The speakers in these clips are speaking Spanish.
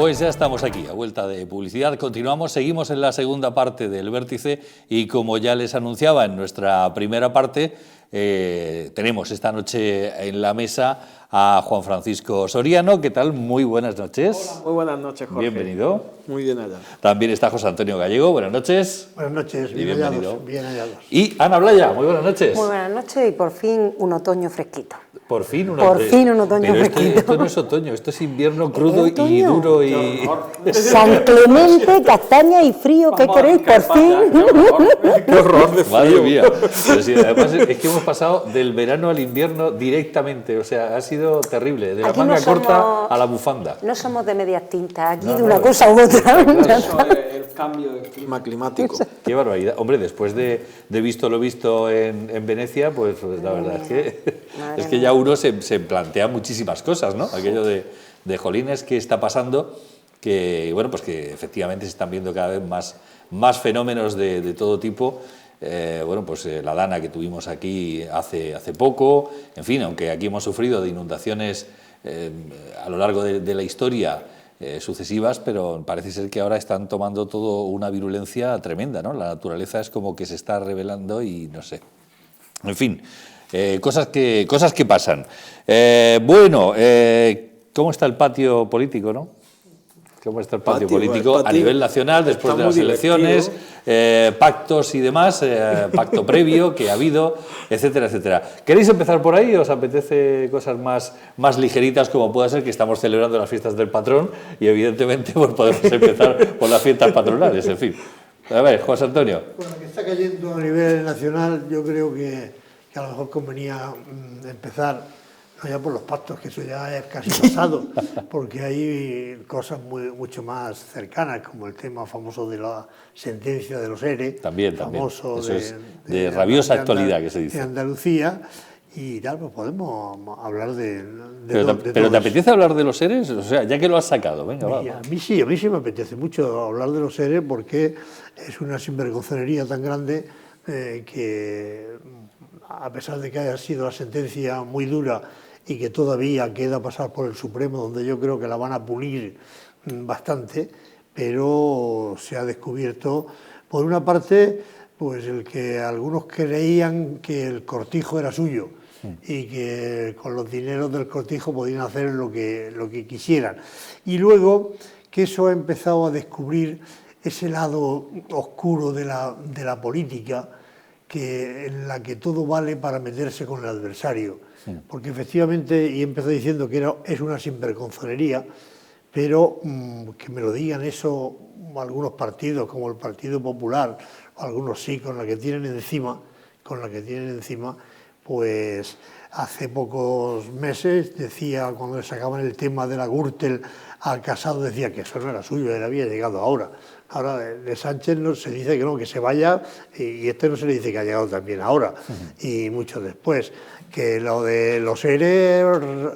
Pues ya estamos aquí, a vuelta de publicidad. Continuamos, seguimos en la segunda parte del Vértice y como ya les anunciaba en nuestra primera parte, tenemos esta noche en la mesa a Juan Francisco Soriano. ¿Qué tal? Muy buenas noches. Hola, muy buenas noches, Jorge. Bienvenido. Muy bien hallado. También está José Antonio Gallego. Buenas noches. Buenas noches, Y bien bienvenido. hallados, bien hallados. Y Ana Blaya. Muy buenas noches. Muy buenas noches y por fin un otoño fresquito. Por fin un otoño Pero fresquito. esto no es otoño, esto es invierno crudo y otoño? duro y... San Clemente, castaña y frío, ¿qué queréis? Por fin. Qué horror de frío. Madre mía. Pero sí, además es que hemos pasado del verano al invierno directamente, o sea, ha sido terrible, de la Aquí manga no somos- corta a la bufanda. No somos de medias tintas, aquí No, de no, una no. cosa u otra. Eso es el cambio de clima climático. Qué barbaridad. Hombre, después de visto lo visto en Venecia, pues la verdad es que ya uno se plantea muchísimas cosas, ¿no? Aquello de jolines, ¿qué está pasando? Que, bueno, pues que efectivamente se están viendo cada vez más fenómenos de todo tipo. Bueno, pues la dana que tuvimos aquí hace poco, en fin, aunque aquí hemos sufrido de inundaciones a lo largo de la historia sucesivas, pero parece ser que ahora están tomando todo una virulencia tremenda, ¿no? La naturaleza es como que se está revelando y no sé. En fin, cosas que pasan. Bueno, ¿cómo está el patio político, no? ¿Cómo está el patio político a nivel nacional después de las elecciones, pactos y demás, pacto previo que ha habido, etcétera, etcétera? ¿Queréis empezar por ahí? ¿Os apetece cosas más ligeritas, como pueda ser que estamos celebrando las fiestas del patrón y evidentemente pues podemos empezar por las fiestas patronales, en fin? A ver, José Antonio. Bueno, que está cayendo a nivel nacional, yo creo que a lo mejor convenía empezar, no ya por los pactos, que eso ya es casi pasado, porque hay cosas mucho mucho más cercanas, como el tema famoso de la sentencia de los ERE, También. famoso Eso es de rabiosa actualidad que se dice. De Andalucía, y tal, pues podemos hablar de ¿Pero todo te eso. apetece hablar de los seres? O sea, ya que lo has sacado, venga, va. Y a mí sí me apetece mucho hablar de los seres porque es una sinvergonzonería tan grande que, a pesar de que haya sido la sentencia muy dura y que todavía queda pasar por el Supremo, donde yo creo que la van a pulir bastante, pero se ha descubierto, por una parte, pues el que algunos creían que el cortijo era suyo y que con los dineros del cortijo podían hacer lo que quisieran. Y luego que eso ha empezado a descubrir ese lado oscuro de la política, en la que todo vale para meterse con el adversario. Porque efectivamente, y empezó diciendo que es una sinvergonzonería, pero que me lo digan eso algunos partidos, como el Partido Popular, algunos sí, con la que tienen encima, pues hace pocos meses decía, cuando le sacaban el tema de la Gürtel al Casado, decía que eso no era suyo, él había llegado ahora. Ahora de Sánchez no se dice que no, que se vaya, y este no se le dice que ha llegado también ahora, y mucho después. Que lo de los ERE,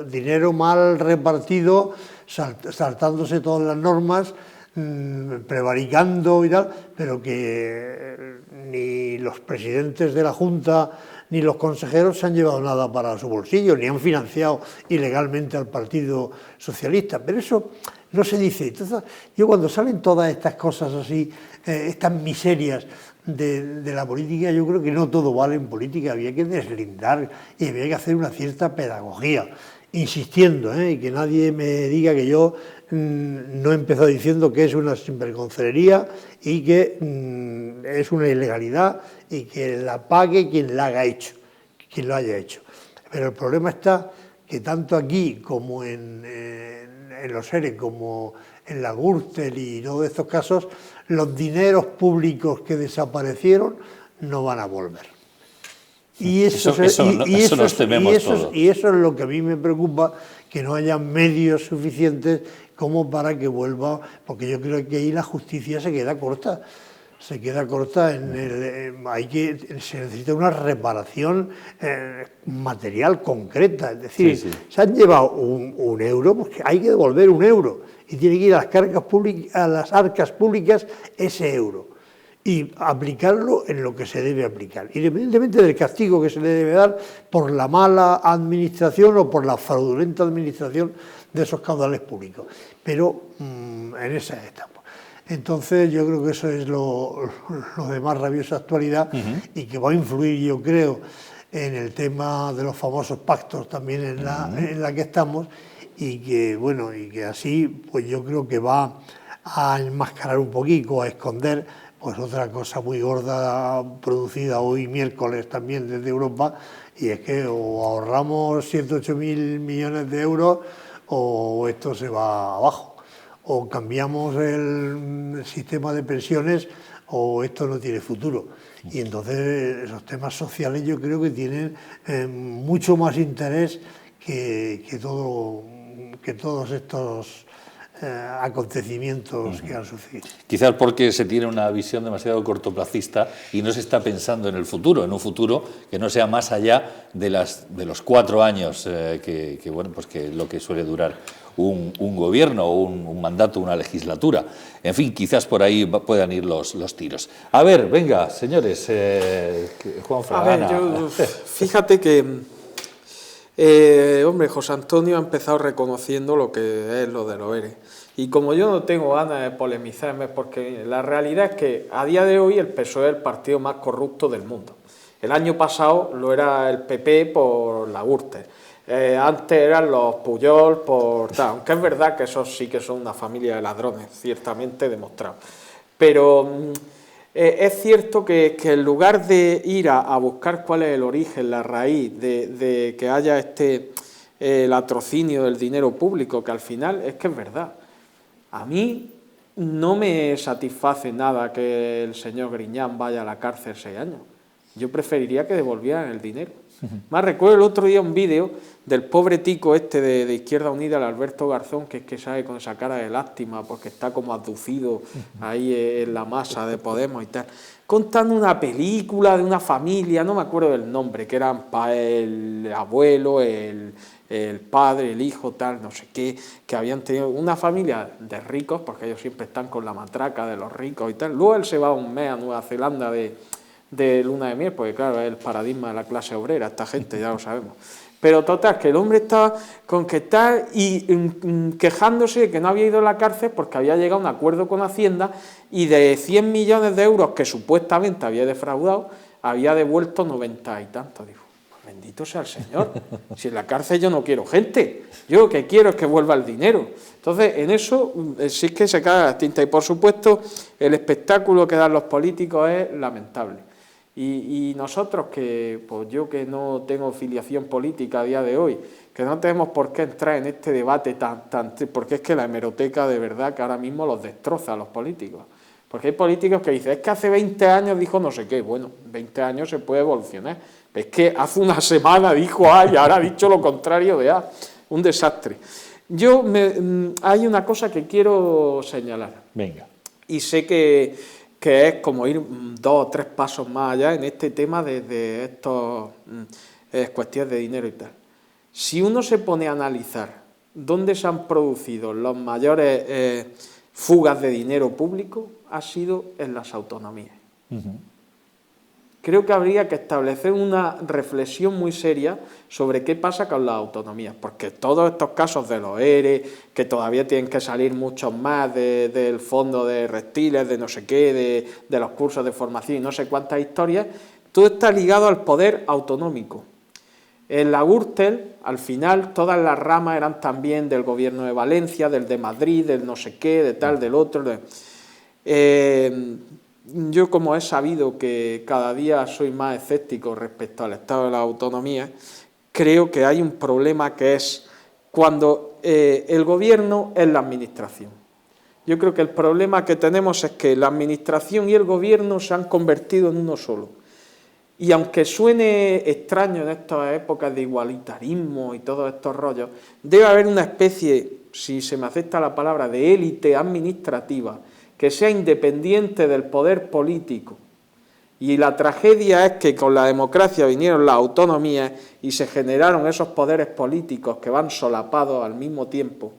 dinero mal repartido, saltándose todas las normas, prevaricando y tal, pero que ni los presidentes de la Junta ni los consejeros se han llevado nada para su bolsillo, ni han financiado ilegalmente al Partido Socialista. Pero eso no se dice. Entonces, yo cuando salen todas estas cosas así, estas miserias de la política, yo creo que no todo vale en política, había que deslindar y había que hacer una cierta pedagogía, insistiendo, y que nadie me diga que yo no he empezado diciendo que es una sinvergonzonería y que es una ilegalidad y que la pague quien la haya hecho, quien lo haya hecho. Pero el problema está que tanto aquí como en los ERE, como en la Gürtel y todos estos casos, los dineros públicos que desaparecieron no van a volver. Y eso nos tememos todos. Y eso es lo que a mí me preocupa, que no haya medios suficientes como para que vuelva, porque yo creo que ahí la justicia se queda corta. Se necesita una reparación material concreta, es decir, se han llevado un euro, pues hay que devolver un euro y tiene que ir a las arcas públicas ese euro y aplicarlo en lo que se debe aplicar, independientemente del castigo que se le debe dar por la mala administración o por la fraudulenta administración de esos caudales públicos, pero en esa etapa. Entonces yo creo que eso es lo de más rabiosa actualidad y que va a influir, yo creo, en el tema de los famosos pactos también en la que estamos, y que bueno, y que así pues yo creo que va a enmascarar un poquito, a esconder pues otra cosa muy gorda producida hoy miércoles también desde Europa, y es que o ahorramos 108.000 millones de euros o esto se va abajo, o cambiamos el sistema de pensiones o esto no tiene futuro. Y entonces esos temas sociales yo creo que tienen mucho más interés que todos estos acontecimientos que han sucedido. Quizás porque se tiene una visión demasiado cortoplacista y no se está pensando en el futuro, en un futuro que no sea más allá de los 4 años bueno, pues que lo que suele durar un gobierno o un mandato, una legislatura. En fin, quizás por ahí puedan ir los tiros. A ver, venga, señores, Juan Fragana. A ver, fíjate que, hombre, José Antonio ha empezado reconociendo lo que es lo de los ERE. Y como yo no tengo ganas de polemizarme, porque la realidad es que a día de hoy el PSOE es el partido más corrupto del mundo. El año pasado lo era el PP por la Gürtel. Antes eran los Pujol por tal, aunque es verdad que esos sí que son una familia de ladrones, ciertamente demostrado. Pero es cierto que en lugar de ir a buscar cuál es el origen, la raíz de que haya el latrocinio del dinero público, que al final es que es verdad. A mí no me satisface nada que el señor Griñán vaya a la cárcel 6 años. Yo preferiría que devolvieran el dinero. Más recuerdo el otro día un vídeo del pobre tico de Izquierda Unida, el Alberto Garzón, que es que sale con esa cara de lástima porque está como abducido ahí en la masa de Podemos y tal, contando una película de una familia, no me acuerdo del nombre, que eran el abuelo, el padre, el hijo, tal, no sé qué, que habían tenido una familia de ricos, porque ellos siempre están con la matraca de los ricos y tal. Luego él se va un mes a Nueva Zelanda de luna de miel, porque claro, es el paradigma de la clase obrera, esta gente, ya lo sabemos. Pero total, que el hombre estaba con que tal y quejándose de que no había ido a la cárcel porque había llegado a un acuerdo con Hacienda y de 100 millones de euros que supuestamente había defraudado, había devuelto 90 y tantos. Digo, pues bendito sea el Señor, si en la cárcel yo no quiero gente, yo lo que quiero es que vuelva el dinero. Entonces, en eso sí es que se cae la tinta y por supuesto el espectáculo que dan los políticos es lamentable. Y nosotros pues yo que no tengo filiación política a día de hoy, que no tenemos por qué entrar en este debate porque es que la hemeroteca de verdad que ahora mismo los destroza a los políticos. Porque hay políticos que dicen, es que hace 20 años dijo no sé qué, bueno, 20 años se puede evolucionar. Es que hace una semana dijo A y ahora ha dicho lo contrario de A. Un desastre. Hay una cosa que quiero señalar. Venga. Y sé que es como ir 2 o 3 pasos más allá en este tema de estas cuestiones de dinero y tal. Si uno se pone a analizar dónde se han producido las mayores fugas de dinero público, ha sido en las autonomías. Creo que habría que establecer una reflexión muy seria sobre qué pasa con las autonomías, porque todos estos casos de los ERE, que todavía tienen que salir muchos más del fondo de reptiles, de no sé qué, de los cursos de formación y no sé cuántas historias, todo está ligado al poder autonómico. En la Gürtel, al final, todas las ramas eran también del gobierno de Valencia, del de Madrid, del no sé qué, de tal, del otro. Yo, como he sabido que cada día soy más escéptico respecto al estado de la autonomía, creo que hay un problema que es cuando el gobierno es la administración. Yo creo que el problema que tenemos es que la administración y el gobierno se han convertido en uno solo. Y aunque suene extraño en estas épocas de igualitarismo y todos estos rollos, debe haber una especie, si se me acepta la palabra, de élite administrativa que sea independiente del poder político. Y la tragedia es que con la democracia vinieron las autonomías y se generaron esos poderes políticos que van solapados al mismo tiempo.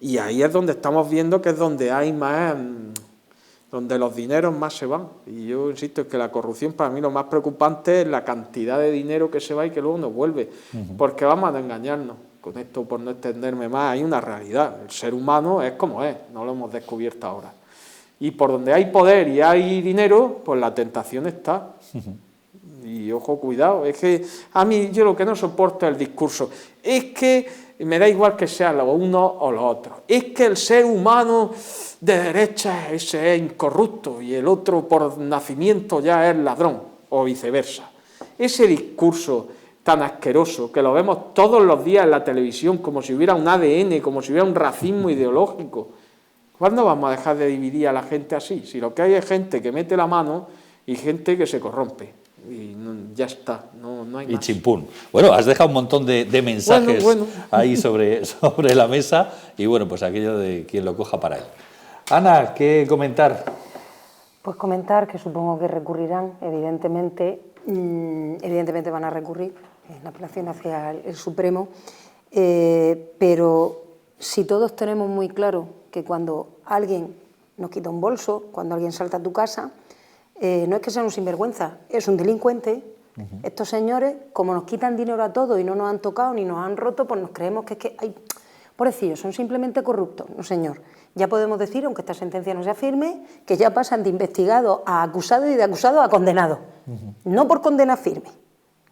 Y ahí es donde estamos viendo que es donde hay más, donde los dineros más se van. Y yo insisto en que la corrupción para mí lo más preocupante es la cantidad de dinero que se va y que luego no vuelve. Porque vamos a engañarnos. con esto por no extenderme más, hay una realidad. El ser humano es como es, no lo hemos descubierto ahora. Y por donde hay poder y hay dinero, pues la tentación está. Y ojo, cuidado, es que a mí yo lo que no soporto es el discurso. Es que me da igual que sean los unos o los otros. Es que el ser humano de derecha ese es incorrupto y el otro por nacimiento ya es ladrón, o viceversa. Ese discurso tan asqueroso que lo vemos todos los días en la televisión como si hubiera un ADN, como si hubiera un racismo ideológico. ¿Cuándo vamos a dejar de dividir a la gente así? Si lo que hay es gente que mete la mano y gente que se corrompe. Y ya está, no hay más. Y chimpún. Bueno, has dejado un montón de mensajes ahí sobre la mesa y bueno, pues aquello de quien lo coja para él. Ana, ¿qué comentar? Pues comentar que supongo que recurrirán, evidentemente van a recurrir en la apelación hacia el Supremo, pero si todos tenemos muy claro que cuando alguien nos quita un bolso, cuando alguien salta a tu casa, no es que sea un sinvergüenza, es un delincuente. Estos señores, como nos quitan dinero a todos y no nos han tocado ni nos han roto, pues nos creemos que es que hay... Pobrecillos, son simplemente corruptos. No, señor. Ya podemos decir, aunque esta sentencia no sea firme, que ya pasan de investigado a acusado y de acusado a condenado. No por condena firme.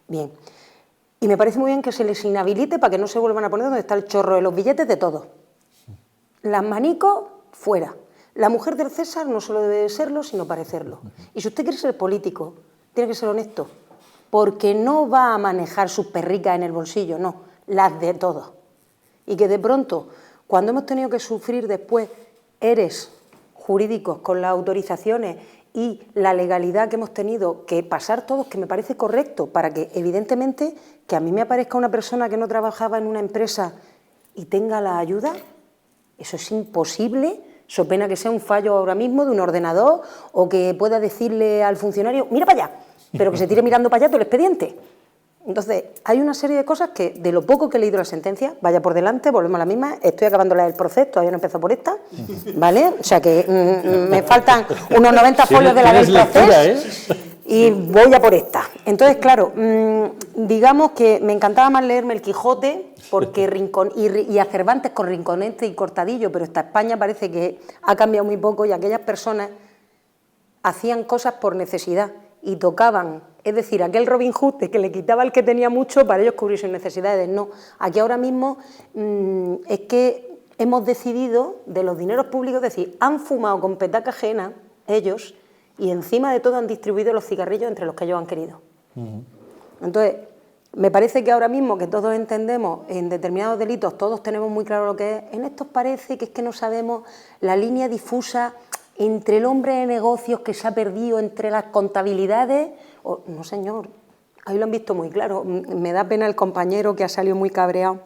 Bien. Y me parece muy bien que se les inhabilite para que no se vuelvan a poner donde está el chorro de los billetes de todos. Las manicos, fuera. La mujer del César no solo debe serlo, sino parecerlo. Y si usted quiere ser político, tiene que ser honesto, porque no va a manejar sus perricas en el bolsillo, no, las de todos. Y que de pronto, cuando hemos tenido que sufrir después eres jurídicos con las autorizaciones y la legalidad que hemos tenido que pasar todos, que me parece correcto, para que evidentemente que a mí me aparezca una persona que no trabajaba en una empresa y tenga la ayuda, eso es imposible. So pena que sea un fallo ahora mismo de un ordenador o que pueda decirle al funcionario, mira para allá, pero que se tire mirando para allá todo el expediente. Entonces, hay una serie de cosas que, de lo poco que he leído la sentencia, vaya por delante, volvemos a la misma, estoy acabando la del proceso, todavía no empezó por esta, ¿vale? O sea que me faltan unos 90 folios de la del proceso y voy a por esta. Entonces, claro, digamos que me encantaba más leerme el Quijote, porque y a Cervantes con Rinconete y Cortadillo, pero esta España parece que ha cambiado muy poco y aquellas personas hacían cosas por necesidad y tocaban, es decir, aquel Robin Hood que le quitaba al que tenía mucho para ellos cubrir sus necesidades. No, aquí ahora mismo es que hemos decidido de los dineros públicos, es decir, han fumado con petaca ajena ellos y encima de todo han distribuido los cigarrillos entre los que ellos han querido. Entonces, me parece que ahora mismo que todos entendemos en determinados delitos, todos tenemos muy claro lo que es, en estos parece que es que no sabemos la línea difusa entre el hombre de negocios que se ha perdido entre las contabilidades. No, señor, ahí lo han visto muy claro. Me da pena el compañero que ha salido muy cabreado,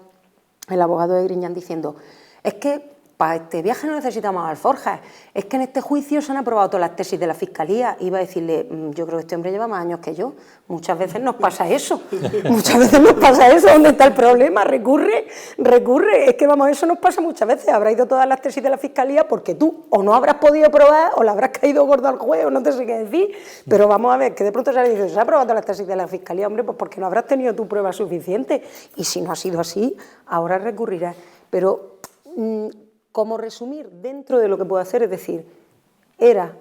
el abogado de Griñán, diciendo, es que para este viaje no necesitamos alforjas, es que en este juicio se han aprobado todas las tesis de la Fiscalía. Iba a decirle, yo creo que este hombre lleva más años que yo, muchas veces nos pasa eso, ¿dónde está el problema? Recurre, es que vamos, eso nos pasa muchas veces, habrá ido todas las tesis de la Fiscalía porque tú o no habrás podido probar o le habrás caído gordo al juez o no te sé qué decir, pero vamos a ver, que de pronto se dice, se ha aprobado todas las tesis de la Fiscalía, hombre, pues porque no habrás tenido tu prueba suficiente, y si no ha sido así, ahora recurrirás, pero... como resumir dentro de lo que puedo hacer, es decir, era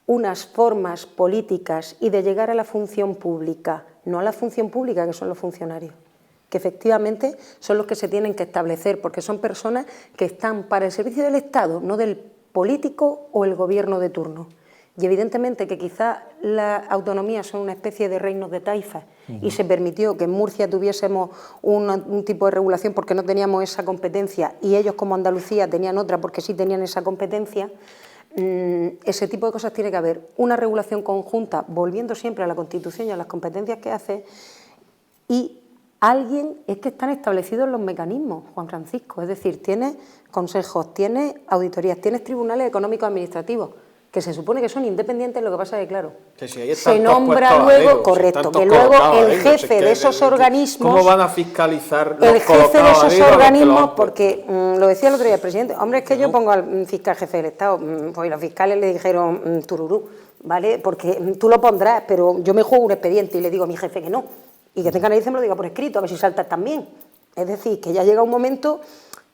unas formas políticas y de llegar a la función pública, no a la función pública que son los funcionarios, que efectivamente son los que se tienen que establecer, porque son personas que están para el servicio del Estado, no del político o el gobierno de turno. Y evidentemente que quizá las autonomías son una especie de reinos de taifas y se permitió que en Murcia tuviésemos un tipo de regulación porque no teníamos esa competencia y ellos como Andalucía tenían otra porque sí tenían esa competencia. Ese tipo de cosas tiene que haber una regulación conjunta, volviendo siempre a la Constitución y a las competencias que hace, y alguien, es que están establecidos los mecanismos, Juan Francisco, es decir, tienes consejos, tienes auditorías, tienes tribunales económicos administrativos, que se supone que son independientes, lo que pasa es que, claro, que si se nombra luego, correcto, que luego el jefe de esos organismos... ¿Cómo van a fiscalizar el jefe de esos organismos? Porque, lo decía el otro día el presidente, hombre, es que yo pongo al fiscal jefe del Estado, pues los fiscales le dijeron tururú, ¿vale? Porque tú lo pondrás, pero yo me juego un expediente y le digo a mi jefe que no, y que tenga que me lo diga por escrito, a ver si saltas también. Es decir, que ya llega un momento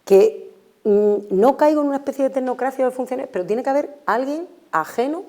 que no caigo en una especie de tecnocracia de funciones, pero tiene que haber alguien ajeno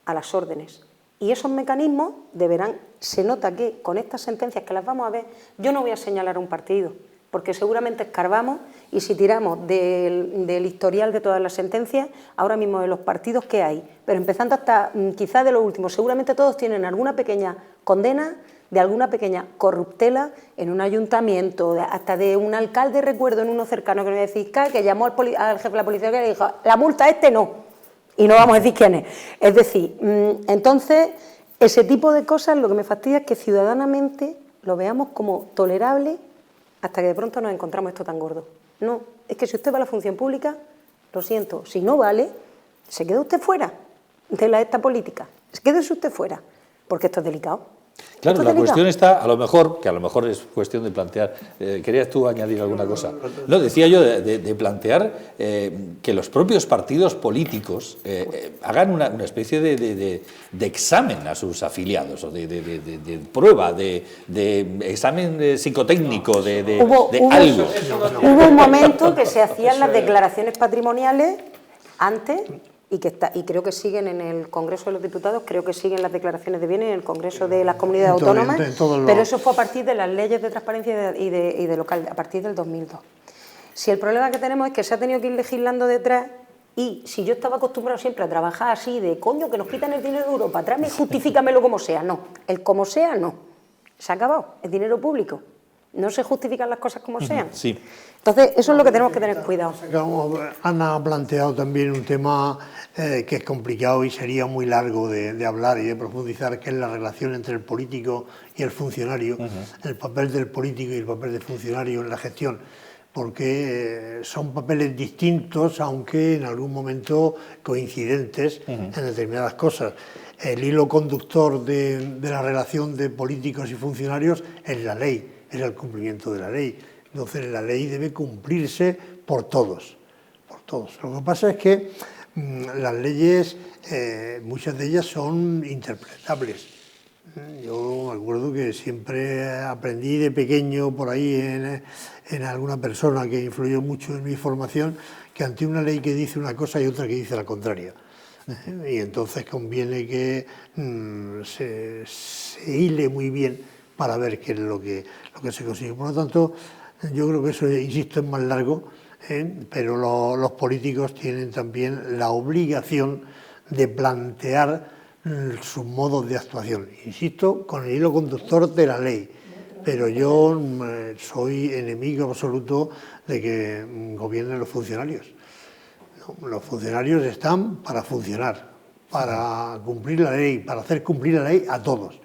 a las órdenes. Y esos mecanismos deberán, se nota que con estas sentencias que las vamos a ver, yo no voy a señalar a un partido, porque seguramente escarbamos y si tiramos del historial de todas las sentencias, ahora mismo de los partidos que hay, pero empezando hasta quizás de los últimos, seguramente todos tienen alguna pequeña condena de alguna pequeña corruptela en un ayuntamiento, hasta de un alcalde, recuerdo en uno cercano que no voy a decir fiscal, que llamó al jefe de la policía y le dijo, la multa no. Y no vamos a decir quién es. Es decir, entonces, ese tipo de cosas lo que me fastidia es que ciudadanamente lo veamos como tolerable hasta que de pronto nos encontramos esto tan gordo. No, es que si usted va a la función pública, lo siento, si no vale, se queda usted fuera de esta política. Quédese usted fuera, porque esto es delicado. Claro, la cuestión está, a lo mejor es cuestión de plantear, ¿querías tú añadir alguna cosa? No, decía yo de plantear que los propios partidos políticos hagan una especie de examen a sus afiliados, o de prueba, de examen psicotécnico, de algo. Hubo un momento que se hacían las declaraciones patrimoniales antes. Y creo que siguen en el Congreso de los Diputados, creo que siguen las declaraciones de bienes en el Congreso de las Comunidades Autónomas, pero eso fue a partir de las leyes de transparencia y de local, a partir del 2002. Si el problema que tenemos es que se ha tenido que ir legislando detrás, y si yo estaba acostumbrado siempre a trabajar así, de coño, que nos quitan el dinero de Europa, tráeme, justifícamelo como sea, no, el como sea no, se ha acabado, es dinero público. No se justifican las cosas como sean. Sí. Entonces, eso es lo que tenemos que tener cuidado. Ana ha planteado también un tema que es complicado y sería muy largo de hablar y de profundizar, que es la relación entre el político y el funcionario, el papel del político y el papel del funcionario en la gestión, porque son papeles distintos, aunque en algún momento coincidentes en determinadas cosas. El hilo conductor de la relación de políticos y funcionarios es la ley, es el cumplimiento de la ley. Entonces la ley debe cumplirse por todos, por todos. Lo que pasa es que las leyes, muchas de ellas son interpretables. Yo me acuerdo que siempre aprendí de pequeño por ahí en alguna persona que influyó mucho en mi formación, que ante una ley que dice una cosa hay otra que dice la contraria. Y entonces conviene que se hile muy bien para ver qué es lo que se consigue. Por lo tanto, yo creo que eso, insisto, es más largo, pero los políticos tienen también la obligación de plantear sus modos de actuación. Insisto, con el hilo conductor de la ley, pero yo soy enemigo absoluto de que gobiernen los funcionarios. No, los funcionarios están para funcionar, para cumplir la ley, para hacer cumplir la ley a todos.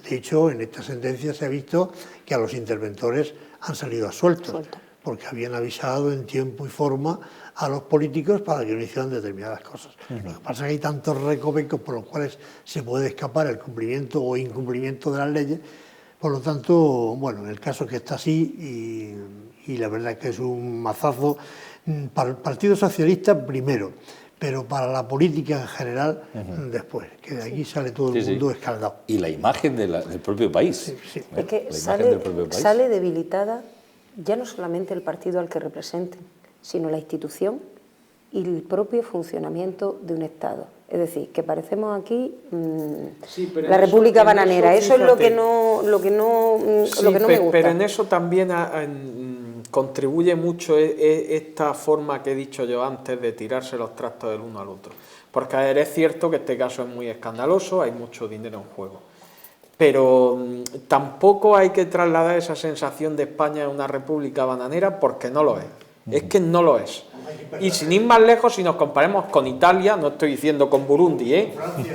De hecho, en esta sentencia se ha visto que a los interventores han salido absueltos, porque habían avisado en tiempo y forma a los políticos para que no hicieran determinadas cosas. Lo que pasa es que hay tantos recovecos por los cuales se puede escapar el cumplimiento o incumplimiento de las leyes. Por lo tanto, bueno, el caso es que está así y la verdad es que es un mazazo para el Partido Socialista primero, pero para la política en general después, que de aquí sale todo el mundo escaldado. Y la imagen del propio país. Es que sale debilitada ya no solamente el partido al que representen, sino la institución y el propio funcionamiento de un Estado. Es decir, que parecemos aquí la República Bananera. Eso es lo que no me gusta. Pero en eso también contribuye mucho esta forma que he dicho yo antes de tirarse los trastos del uno al otro. Porque es cierto que este caso es muy escandaloso, hay mucho dinero en juego. Pero tampoco hay que trasladar esa sensación de España en una república bananera, porque no lo es. Es que no lo es. Y sin ir más lejos, si nos comparemos con Italia, no estoy diciendo con Burundi,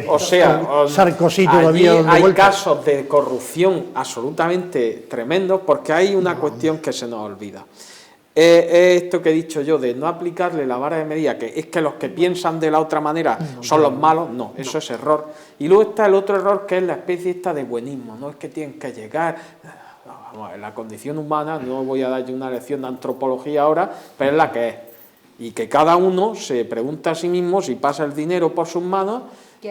o sea, Sarkozy allí todavía hay casos de corrupción absolutamente tremendos, porque hay una cuestión que se nos olvida. Esto que he dicho yo, de no aplicarle la vara de medida, que es que los que piensan de la otra manera son los malos, no, eso es error. Y luego está el otro error, que es la especie esta de buenismo, no es que tienen que llegar... Vamos, en la condición humana, no voy a darle una lección de antropología ahora, pero es la que es. Y que cada uno se pregunta a sí mismo si pasa el dinero por sus manos,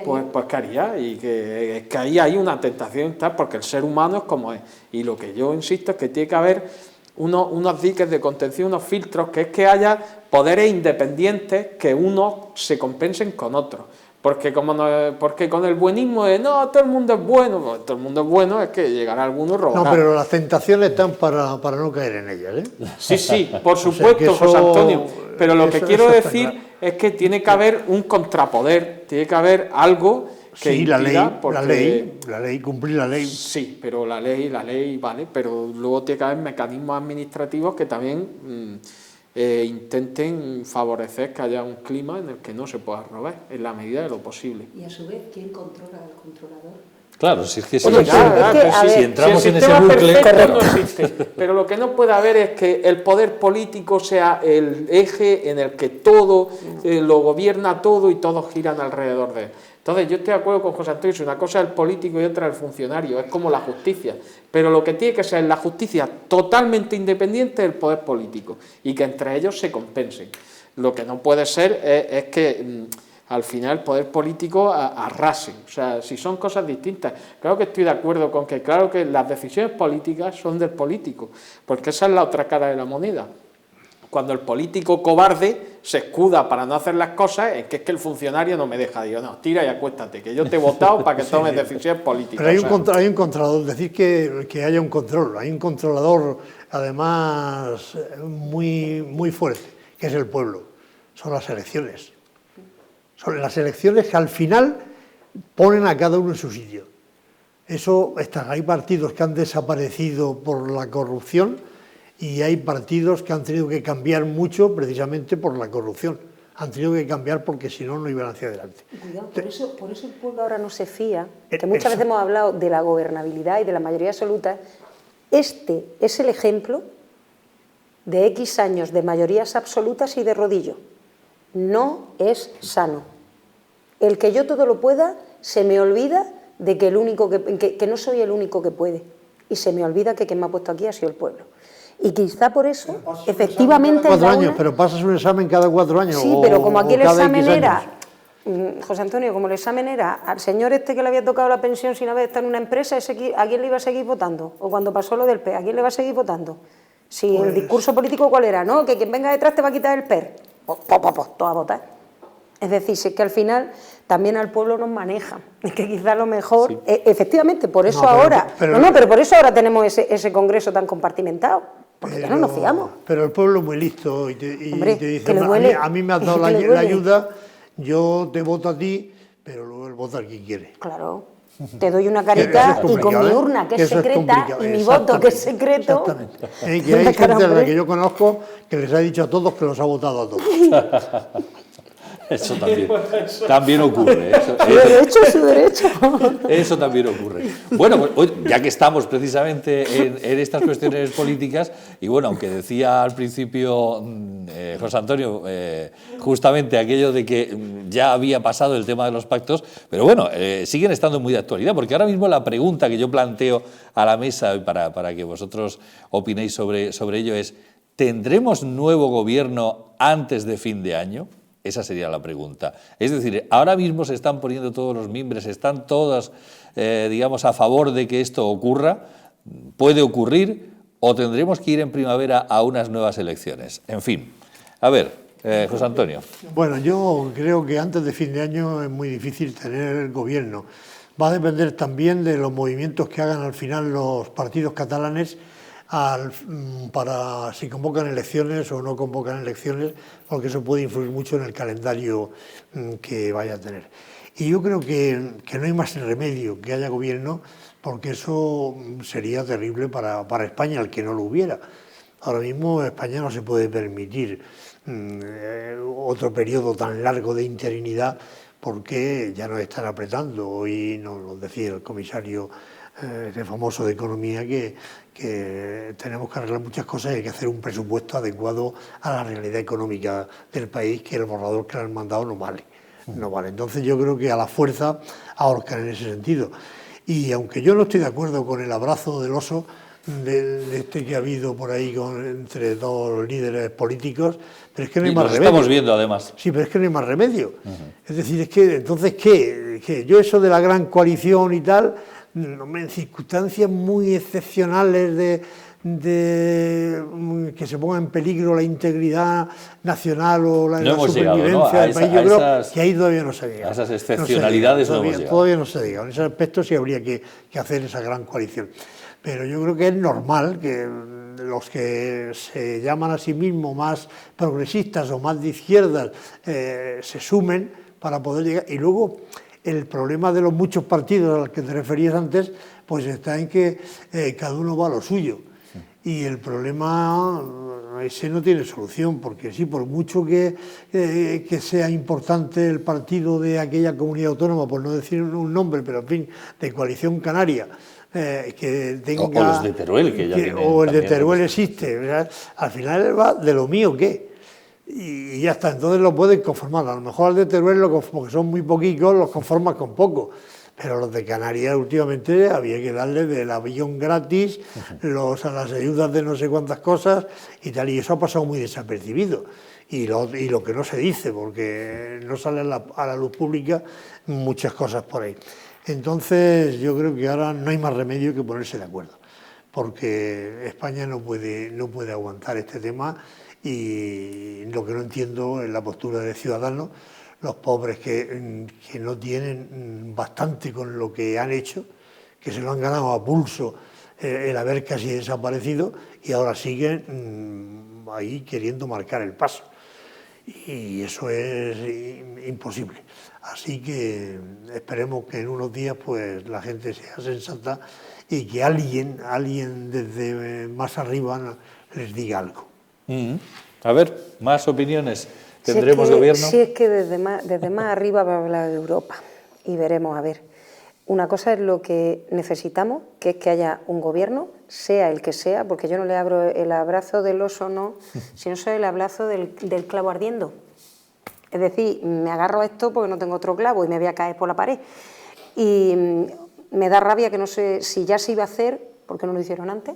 pues ¿qué haría? Y que ahí hay una tentación, porque el ser humano es como es. Y lo que yo insisto es que tiene que haber unos diques de contención, unos filtros, que es que haya poderes independientes que unos se compensen con otros. Porque con el buenismo de no, todo el mundo es bueno, pues todo el mundo es bueno, es que llegará alguno y robará. No, pero las tentaciones están para no caer en ellas, ¿eh? Sí, por supuesto, eso, José Antonio, pero lo que quiero está decir claro. es que tiene que haber un contrapoder, tiene que haber algo que Sí, impida, la ley, cumplir la ley. Sí, pero la ley, vale, pero luego tiene que haber mecanismos administrativos que también intenten favorecer que haya un clima en el que no se pueda robar, en la medida de lo posible. Y a su vez, ¿quién controla al controlador? Claro, si es que Bueno, si entramos si el en ese sistema bucle... perfecto no existe, pero lo que no puede haber es que el poder político sea el eje en el que todo lo gobierna todo y todos giran alrededor de él. Entonces yo estoy de acuerdo con José Antonio, si una cosa es el político y otra el funcionario, es como la justicia, pero lo que tiene que ser la justicia totalmente independiente del poder político y que entre ellos se compensen. Lo que no puede ser es que al final el poder político arrase, o sea, si son cosas distintas. Claro que estoy de acuerdo con que, claro que las decisiones políticas son del político, porque esa es la otra cara de la moneda. Cuando el político cobarde se escuda para no hacer las cosas, es que el funcionario no me deja. Digo, no, tira y acuéstate, que yo te he votado para que tomes decisiones políticas. Pero hay un controlador, decir que haya un control, hay un controlador además muy fuerte, que es el pueblo, son las elecciones. Son las elecciones que al final ponen a cada uno en su sitio. Hay partidos que han desaparecido por la corrupción y hay partidos que han tenido que cambiar mucho precisamente por la corrupción. Han tenido que cambiar porque si no, no iban hacia adelante. Cuidado, por eso el pueblo ahora no se fía, que muchas veces hemos hablado de la gobernabilidad y de la mayoría absoluta. Este es el ejemplo de X años de mayorías absolutas y de rodillo. No es sano. El que yo todo lo pueda, se me olvida de que no soy el único que puede. Y se me olvida que quien me ha puesto aquí ha sido el pueblo. Y quizá por eso, efectivamente... Pero pasas un examen cada 4 años. Sí, pero como aquí el examen era... José Antonio, como el examen era al señor este que le había tocado la pensión sin haber estado en una empresa, ¿a quién le iba a seguir votando? O cuando pasó lo del PER, ¿a quién le va a seguir votando? Si el discurso político, ¿cuál era? ¿No? Que quien venga detrás te va a quitar el PER. Todo a votar. Es decir, si es que al final también al pueblo nos maneja. Es que quizá lo mejor... Sí. Efectivamente, por eso pero por eso ahora tenemos ese congreso tan compartimentado. Porque ya no nos fiamos. Pero el pueblo es muy listo y te dice, a mí me has dado la ayuda, yo te voto a ti, pero luego él vota al que quiere. Claro. Te doy una carita y con mi urna, que es secreta, y mi voto, que es secreto... Exactamente. Y hay gente a la que yo conozco que les ha dicho a todos que los ha votado a todos. Eso también ocurre. Su derecho. Eso también ocurre. Bueno, pues, ya que estamos precisamente en estas cuestiones políticas, y bueno, aunque decía al principio José Antonio justamente aquello de que ya había pasado el tema de los pactos, pero bueno, siguen estando muy de actualidad, porque ahora mismo la pregunta que yo planteo a la mesa para que vosotros opinéis sobre ello es: ¿tendremos nuevo gobierno antes de fin de año? Esa sería la pregunta. Es decir, ahora mismo se están poniendo todos los mimbres, están todas, digamos, a favor de que esto ocurra. ¿Puede ocurrir o tendremos que ir en primavera a unas nuevas elecciones? En fin, a ver, José Antonio. Bueno, yo creo que antes de fin de año es muy difícil tener gobierno. Va a depender también de los movimientos que hagan al final los partidos catalanes para si convocan elecciones o no convocan elecciones, porque eso puede influir mucho en el calendario que vaya a tener. Y yo creo que no hay más remedio que haya gobierno, porque eso sería terrible para España, el que no lo hubiera. Ahora mismo España no se puede permitir otro periodo tan largo de interinidad, porque ya nos están apretando. Hoy nos lo decía el comisario ese famoso de Economía, que tenemos que arreglar muchas cosas y hay que hacer un presupuesto adecuado a la realidad económica del país, que el borrador que le han mandado no vale. Entonces yo creo que a la fuerza ahorcan en ese sentido. Y aunque yo no estoy de acuerdo con el abrazo del oso, de este que ha habido por ahí entre dos líderes políticos, pero es que no hay más remedio. Lo estamos viendo además. Sí, pero es que no hay más remedio. Es decir, es que entonces, ¿qué? Yo eso de la gran coalición y tal, en circunstancias muy excepcionales que se ponga en peligro la integridad nacional o la supervivencia del país. Yo creo que ahí todavía no se llega. A esas excepcionalidades no hemos llegado. Todavía no se diga. En ese aspecto sí habría que hacer esa gran coalición. Pero yo creo que es normal que los que se llaman a sí mismos más progresistas o más de izquierdas se sumen para poder llegar. Y luego el problema de los muchos partidos a los que te referías antes, pues está en que cada uno va a lo suyo. Y el problema ese no tiene solución, porque sí, por mucho que sea importante el partido de aquella comunidad autónoma, por no decir un nombre, pero en fin, de Coalición Canaria, que tenga... O los de Teruel, que ya tienen... O el de Teruel existe, ¿verdad? Al final va de lo mío, ¿qué? Y ya está, entonces lo pueden conformar. A lo mejor al de Teruel, porque son muy poquitos, los conformas con poco. Pero los de Canarias últimamente había que darle del avión gratis, a las ayudas de no sé cuántas cosas y tal, y eso ha pasado muy desapercibido. Y lo que no se dice, porque no sale a la luz pública muchas cosas por ahí. Entonces yo creo que ahora no hay más remedio que ponerse de acuerdo, porque España no puede aguantar este tema, y lo que no entiendo es la postura de Ciudadanos, los pobres que no tienen bastante con lo que han hecho, que se lo han ganado a pulso el haber casi desaparecido, y ahora siguen ahí queriendo marcar el paso. Y eso es imposible. Así que esperemos que en unos días pues la gente sea sensata y que alguien desde más arriba les diga algo. A ver, más opiniones. ¿Tendremos gobierno? Sí, es que desde más arriba va a hablar de Europa y veremos, a ver. Una cosa es lo que necesitamos, que es que haya un gobierno, sea el que sea, porque yo no le abro el abrazo del oso, no, sino soy el abrazo del clavo ardiendo. Es decir, me agarro a esto porque no tengo otro clavo y me voy a caer por la pared. Y me da rabia que no sé si ya se iba a hacer, ¿por qué no lo hicieron antes?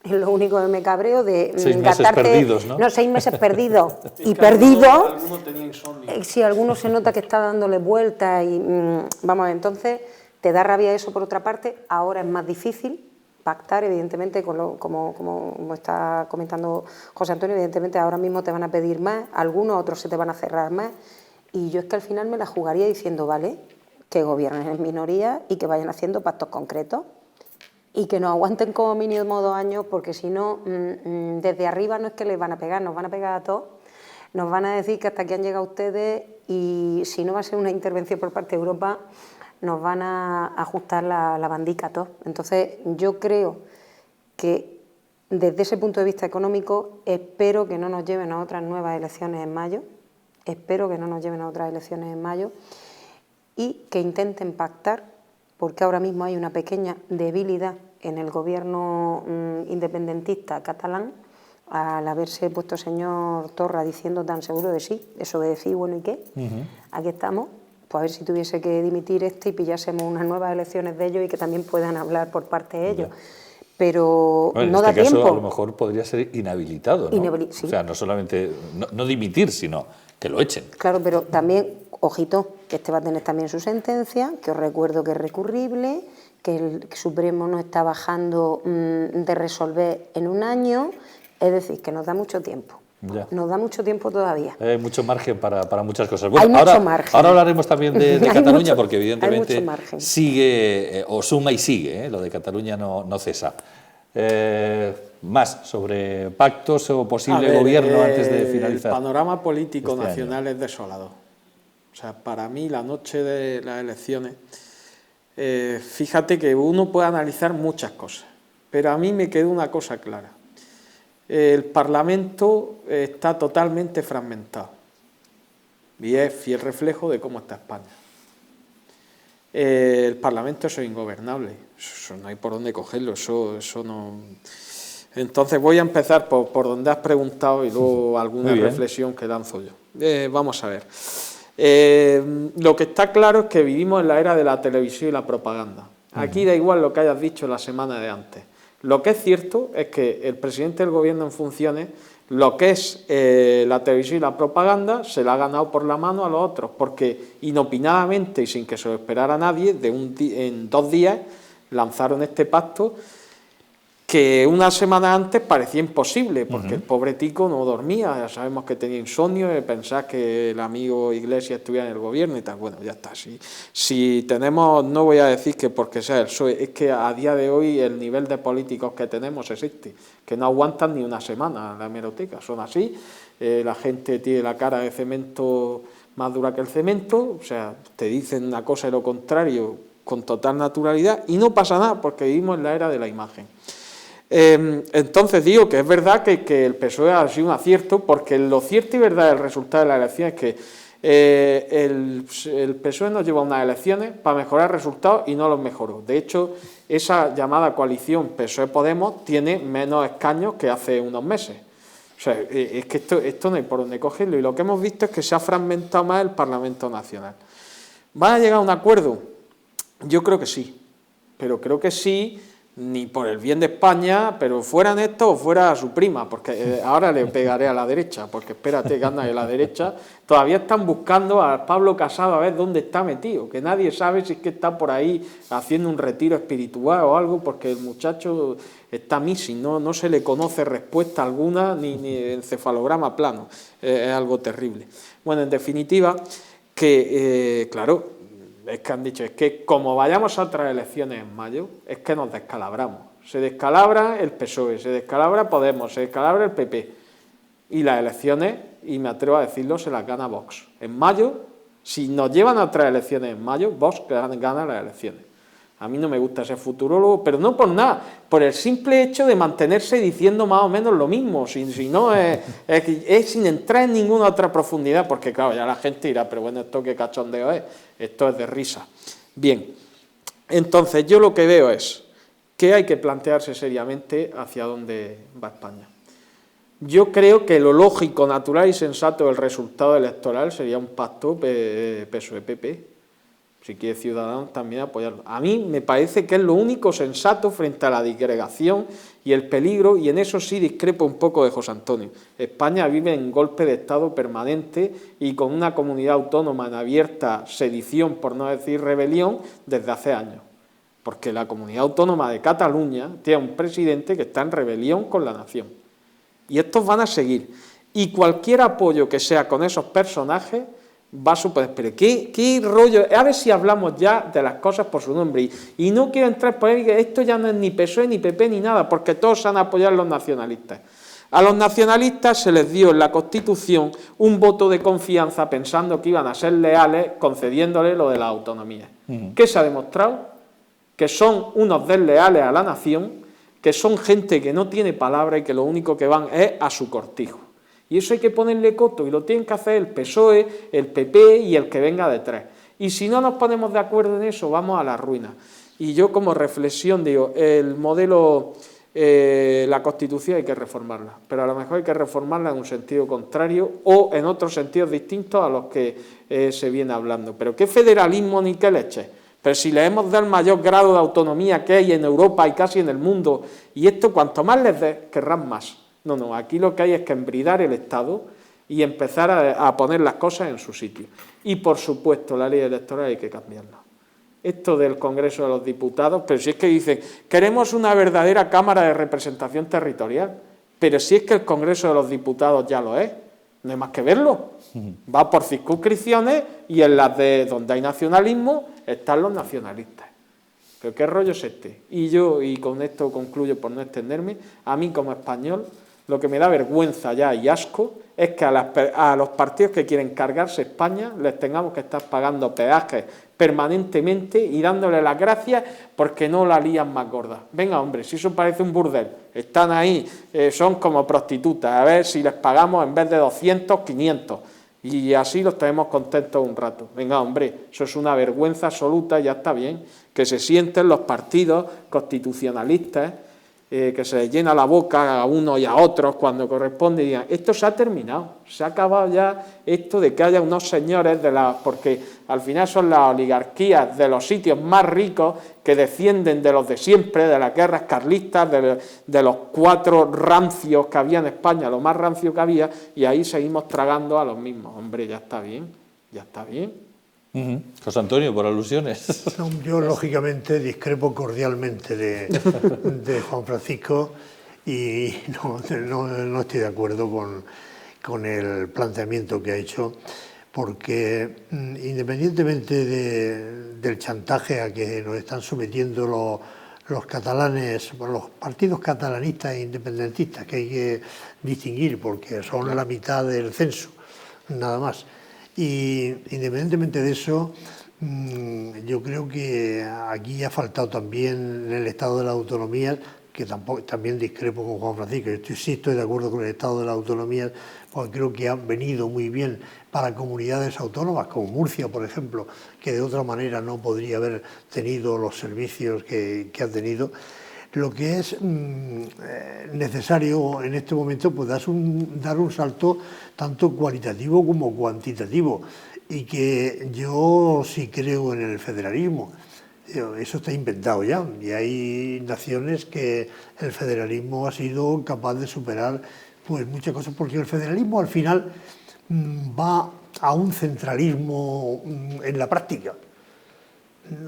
Es lo único que me cabreo de 6 meses perdidos, ¿no? No, 6 meses perdidos. y perdidos. Algunos tenían insomnio. Si alguno se nota que está dándole vueltas y vamos, entonces te da rabia eso por otra parte. Ahora es más difícil pactar, evidentemente, como está comentando José Antonio, evidentemente ahora mismo te van a pedir más, algunos otros se te van a cerrar más, y yo es que al final me la jugaría diciendo, vale, que gobiernen en minoría y que vayan haciendo pactos concretos y que nos aguanten como mínimo 2 años, porque si no, desde arriba no es que les van a pegar, nos van a pegar a todos, nos van a decir que hasta aquí han llegado ustedes, y si no va a ser una intervención por parte de Europa, nos van a ajustar la bandica a todos. Entonces yo creo que desde ese punto de vista económico espero que no nos lleven a otras nuevas elecciones en mayo, y que intenten pactar, porque ahora mismo hay una pequeña debilidad en el gobierno independentista catalán, al haberse puesto el señor Torra diciendo tan seguro de sí, eso de decir, bueno, ¿y qué? Aquí estamos. Pues a ver si tuviese que dimitir y pillásemos unas nuevas elecciones de ellos y que también puedan hablar por parte de ellos. Pero bueno, no da tiempo. En este caso, a lo mejor podría ser inhabilitado, ¿no? Sí. O sea, no solamente no dimitir, sino que lo echen. Claro, pero también, ojito, que este va a tener también su sentencia, que os recuerdo que es recurrible, que el Supremo no está bajando de resolver en 1 año, es decir, que nos da mucho tiempo. Ya. Nos da mucho tiempo todavía. Hay mucho margen para muchas cosas. Bueno, hay mucho margen. Ahora hablaremos también de Cataluña, porque evidentemente sigue, o suma y sigue, lo de Cataluña no cesa. Más sobre pactos o posible gobierno antes de finalizar. El panorama político nacional es desolador. O sea, para mí la noche de las elecciones, fíjate que uno puede analizar muchas cosas, pero a mí me quedó una cosa clara. El Parlamento está totalmente fragmentado y es fiel reflejo de cómo está España. El Parlamento eso es ingobernable, eso no hay por dónde cogerlo, eso no... Entonces voy a empezar por donde has preguntado y luego alguna reflexión que lanzo yo. Vamos a ver. Lo que está claro es que vivimos en la era de la televisión y la propaganda. Aquí da igual lo que hayas dicho la semana de antes. Lo que es cierto es que el presidente del gobierno en funciones, lo que es la televisión y la propaganda, se la ha ganado por la mano a los otros, porque inopinadamente y sin que se lo esperara nadie, en 2 días lanzaron este pacto que una semana antes parecía imposible, porque el pobre tico no dormía, ya sabemos que tenía insomnio, de pensar que el amigo Iglesias estuviera en el gobierno y tal. Bueno, ya está. Si tenemos, no voy a decir que porque sea el PSOE, es que a día de hoy el nivel de políticos que tenemos existe, que no aguantan ni una semana en la hemeroteca, son así, la gente tiene la cara de cemento más dura que el cemento, o sea, te dicen una cosa y lo contrario con total naturalidad, y no pasa nada porque vivimos en la era de la imagen. Entonces digo que es verdad que el PSOE ha sido un acierto, porque lo cierto y verdad del resultado de la elección es que el PSOE nos lleva a unas elecciones para mejorar resultados y no los mejoró. De hecho, esa llamada coalición PSOE-Podemos tiene menos escaños que hace unos meses. O sea, es que esto no hay por dónde cogerlo, y lo que hemos visto es que se ha fragmentado más el Parlamento Nacional. ¿Van a llegar a un acuerdo? Yo creo que sí, pero creo que sí, ni por el bien de España, pero fueran estos o fuera su prima, porque ahora le pegaré a la derecha, porque espérate que anda de la derecha, todavía están buscando a Pablo Casado a ver dónde está metido, que nadie sabe si es que está por ahí haciendo un retiro espiritual o algo, porque el muchacho está missing, no se le conoce respuesta alguna, ni encefalograma plano, es algo terrible. Bueno, en definitiva, que claro, es que han dicho, es que como vayamos a otras elecciones en mayo, es que nos descalabramos. Se descalabra el PSOE, se descalabra Podemos, se descalabra el PP. Y las elecciones, y me atrevo a decirlo, se las gana Vox. En mayo, si nos llevan a otras elecciones en mayo, Vox gana las elecciones. A mí no me gusta ser futurólogo, pero no por nada, por el simple hecho de mantenerse diciendo más o menos lo mismo, si no es sin entrar en ninguna otra profundidad, porque claro, ya la gente dirá, pero bueno, esto qué cachondeo es, esto es de risa. Bien, entonces yo lo que veo es que hay que plantearse seriamente hacia dónde va España. Yo creo que lo lógico, natural y sensato del resultado electoral sería un pacto PSOE-PP. Si quiere Ciudadanos también apoyarlo. A mí me parece que es lo único sensato frente a la disgregación y el peligro, y en eso sí discrepo un poco de José Antonio. España vive en golpe de Estado permanente y con una comunidad autónoma en abierta sedición, por no decir rebelión, desde hace años. Porque la comunidad autónoma de Cataluña tiene un presidente que está en rebelión con la nación. Y estos van a seguir. Y cualquier apoyo que sea con esos personajes va a suponer, pero ¿qué rollo? A ver si hablamos ya de las cosas por su nombre. Y no quiero entrar en polémica, esto ya no es ni PSOE, ni PP, ni nada, porque todos se han apoyado a los nacionalistas. A los nacionalistas se les dio en la Constitución un voto de confianza pensando que iban a ser leales, concediéndole lo de la autonomía. ¿Qué se ha demostrado? Que son unos desleales a la nación, que son gente que no tiene palabra y que lo único que van es a su cortijo. Y eso hay que ponerle coto, y lo tienen que hacer el PSOE, el PP y el que venga detrás. Y si no nos ponemos de acuerdo en eso, vamos a la ruina. Y yo como reflexión digo, el modelo, la Constitución hay que reformarla, pero a lo mejor hay que reformarla en un sentido contrario o en otros sentidos distintos a los que se viene hablando. Pero ¿qué federalismo ni qué leche? Pero si le hemos dado el mayor grado de autonomía que hay en Europa y casi en el mundo, y esto cuanto más les des, querrán más. No, aquí lo que hay es que embridar el Estado y empezar a poner las cosas en su sitio. Y, por supuesto, la ley electoral hay que cambiarla. Esto del Congreso de los Diputados, pero si es que dicen, queremos una verdadera Cámara de Representación Territorial, pero si es que el Congreso de los Diputados ya lo es, no hay más que verlo. Va por circunscripciones y en las de donde hay nacionalismo están los nacionalistas. ¿Pero qué rollo es este? Y con esto concluyo por no extenderme, a mí como español, lo que me da vergüenza ya y asco es que a los partidos que quieren cargarse España les tengamos que estar pagando peajes permanentemente y dándole las gracias porque no la lían más gorda. Venga, hombre, si eso parece un burdel, están ahí, son como prostitutas, a ver si les pagamos en vez de 200, 500. Y así los tenemos contentos un rato. Venga, hombre, eso es una vergüenza absoluta, ya está bien, que se sienten los partidos constitucionalistas, que se les llena la boca a unos y a otros cuando corresponde y digan, esto se ha terminado, se ha acabado ya esto de que haya unos señores, porque al final son las oligarquías de los sitios más ricos que descienden de los de siempre, de las guerras carlistas, de los 4 rancios que había en España, lo más rancio que había, y ahí seguimos tragando a los mismos. Hombre, ya está bien, ya está bien. José Antonio, por alusiones. No, yo, lógicamente, discrepo cordialmente de Juan Francisco y no estoy de acuerdo con el planteamiento que ha hecho, porque independientemente del chantaje a que nos están sometiendo los catalanes, los partidos catalanistas e independentistas, que hay que distinguir porque son la mitad del censo, nada más. Y independientemente de eso, yo creo que aquí ha faltado también en el estado de la autonomía, que también discrepo con Juan Francisco. Yo sí estoy de acuerdo con el estado de la autonomía, porque creo que han venido muy bien para comunidades autónomas como Murcia, por ejemplo, que de otra manera no podría haber tenido los servicios que ha tenido. Lo que es necesario en este momento, pues dar un salto tanto cualitativo como cuantitativo, y que yo sí creo en el federalismo. Eso está inventado ya, y hay naciones que el federalismo ha sido capaz de superar pues muchas cosas, porque el federalismo al final va a un centralismo en la práctica,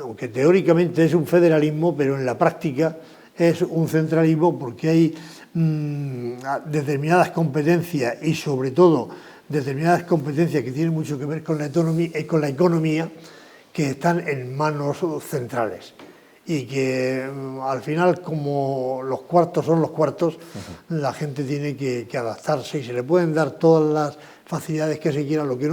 aunque teóricamente es un federalismo, pero en la práctica es un centralismo, porque hay determinadas competencias, y sobre todo determinadas competencias que tienen mucho que ver con la economía, que están en manos centrales, y que al final, como los cuartos son los cuartos, la gente tiene que adaptarse, y se le pueden dar todas las facilidades que se quieran. Lo que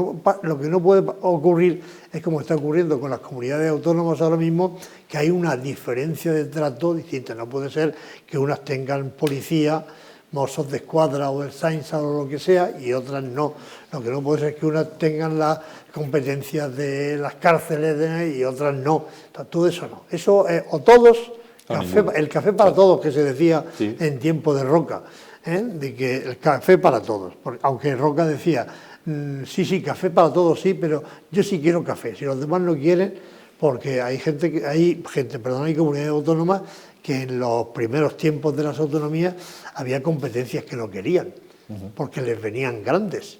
no puede ocurrir es como está ocurriendo con las comunidades autónomas ahora mismo, que hay una diferencia de trato distinta. No puede ser que unas tengan policía, Mossos de Escuadra o el Sainz o lo que sea, y otras no. Lo que no puede ser es que unas tengan las competencias de las cárceles y otras no. Todo eso no. Eso, o todos, el café para todos, que se decía en tiempo de Roca, de que el café para todos. Aunque Roca decía, sí, café para todos, sí, pero yo sí quiero café. Si los demás no quieren, porque hay comunidades autónomas que en los primeros tiempos de las autonomías había competencias que no querían, porque les venían grandes.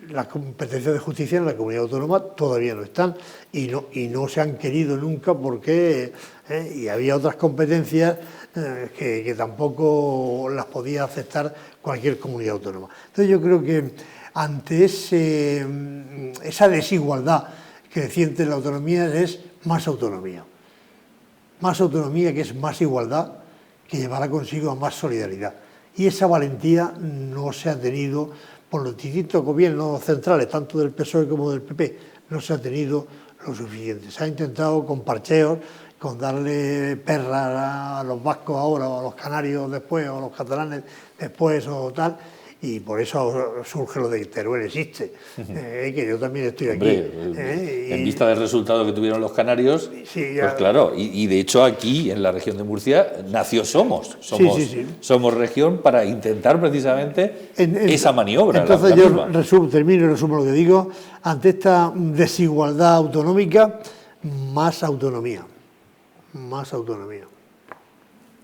Las competencias de justicia en la comunidad autónoma todavía no están, y no se han querido nunca, porque y había otras competencias que tampoco las podía aceptar cualquier comunidad autónoma. Entonces yo creo que ante esa desigualdad creciente en la autonomía es más autonomía. Más autonomía, que es más igualdad, que llevará consigo a más solidaridad. Y esa valentía no se ha tenido por los distintos gobiernos centrales, tanto del PSOE como del PP, no se ha tenido lo suficiente. Se ha intentado con parcheos, con darle perras a los vascos ahora, o a los canarios después, o a los catalanes después, o tal, y por eso surge lo de Teruel existe, que yo también estoy aquí. Hombre, en vista del resultado que tuvieron los canarios, sí, pues claro, y de hecho aquí, en la región de Murcia, nació Somos región para intentar precisamente esa maniobra. Entonces termino y resumo lo que digo. Ante esta desigualdad autonómica, más autonomía. Más autonomía.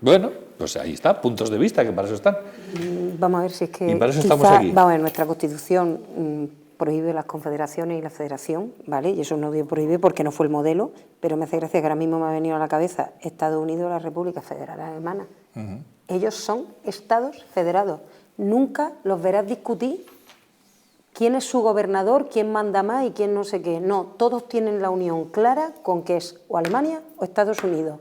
Bueno, pues ahí está, puntos de vista, que para eso están. Vamos a ver si es que... Y para eso estamos aquí. Vamos a ver, nuestra Constitución prohíbe las confederaciones y la federación, ¿vale? Y eso no dio prohíbe porque no fue el modelo, pero me hace gracia que ahora mismo me ha venido a la cabeza Estados Unidos, la República Federal Alemana. Ellos son estados federados. Nunca los verás discutir quién es su gobernador, quién manda más y quién no sé qué. No, todos tienen la unión clara con que es o Alemania o Estados Unidos.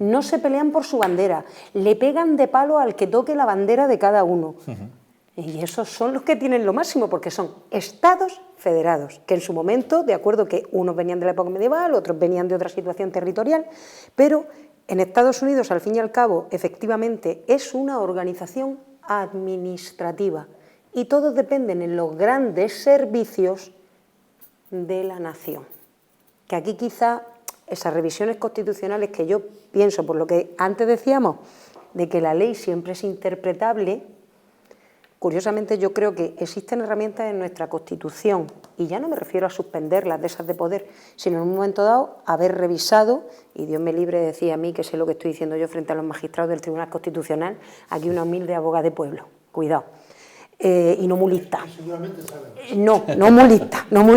No se pelean por su bandera, le pegan de palo al que toque la bandera de cada uno. Y esos son los que tienen lo máximo, porque son estados federados, que en su momento, de acuerdo que unos venían de la época medieval, otros venían de otra situación territorial, pero en Estados Unidos, al fin y al cabo, efectivamente es una organización administrativa, y todos dependen en los grandes servicios de la nación. Que aquí quizá esas revisiones constitucionales que yo pienso, por lo que antes decíamos, de que la ley siempre es interpretable, curiosamente yo creo que existen herramientas en nuestra Constitución, y ya no me refiero a suspenderlas de esas de poder, sino en un momento dado haber revisado, y Dios me libre de decir a mí que sé lo que estoy diciendo yo frente a los magistrados del Tribunal Constitucional, aquí una humilde abogada de pueblo, cuidado. y no muy lista. Seguramente saben. No muy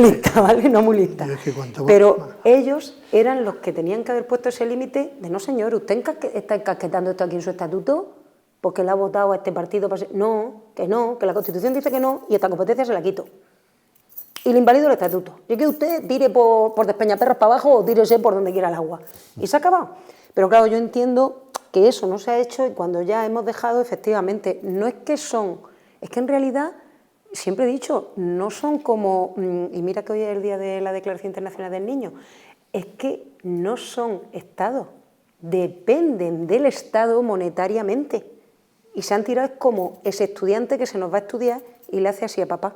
lista, ¿vale? No muy lista. Es que cuanto Pero más- ellos eran los que tenían que haber puesto ese límite de no, señor, usted está encasquetando esto aquí en su estatuto porque le ha votado a este partido para ser... No, que la Constitución dice que no y esta competencia se la quito. Y le invalido el estatuto. Y que usted tire por Despeñaperros para abajo o tírese por donde quiera el agua. Y se ha acabado. Pero claro, yo entiendo que eso no se ha hecho y cuando ya hemos dejado, efectivamente, no es que son... Es que en realidad, siempre he dicho, no son como... Y mira que hoy es el día de la Declaración Internacional del Niño. Es que no son estados. Dependen del Estado monetariamente. Y se han tirado es como ese estudiante que se nos va a estudiar y le hace así a papá.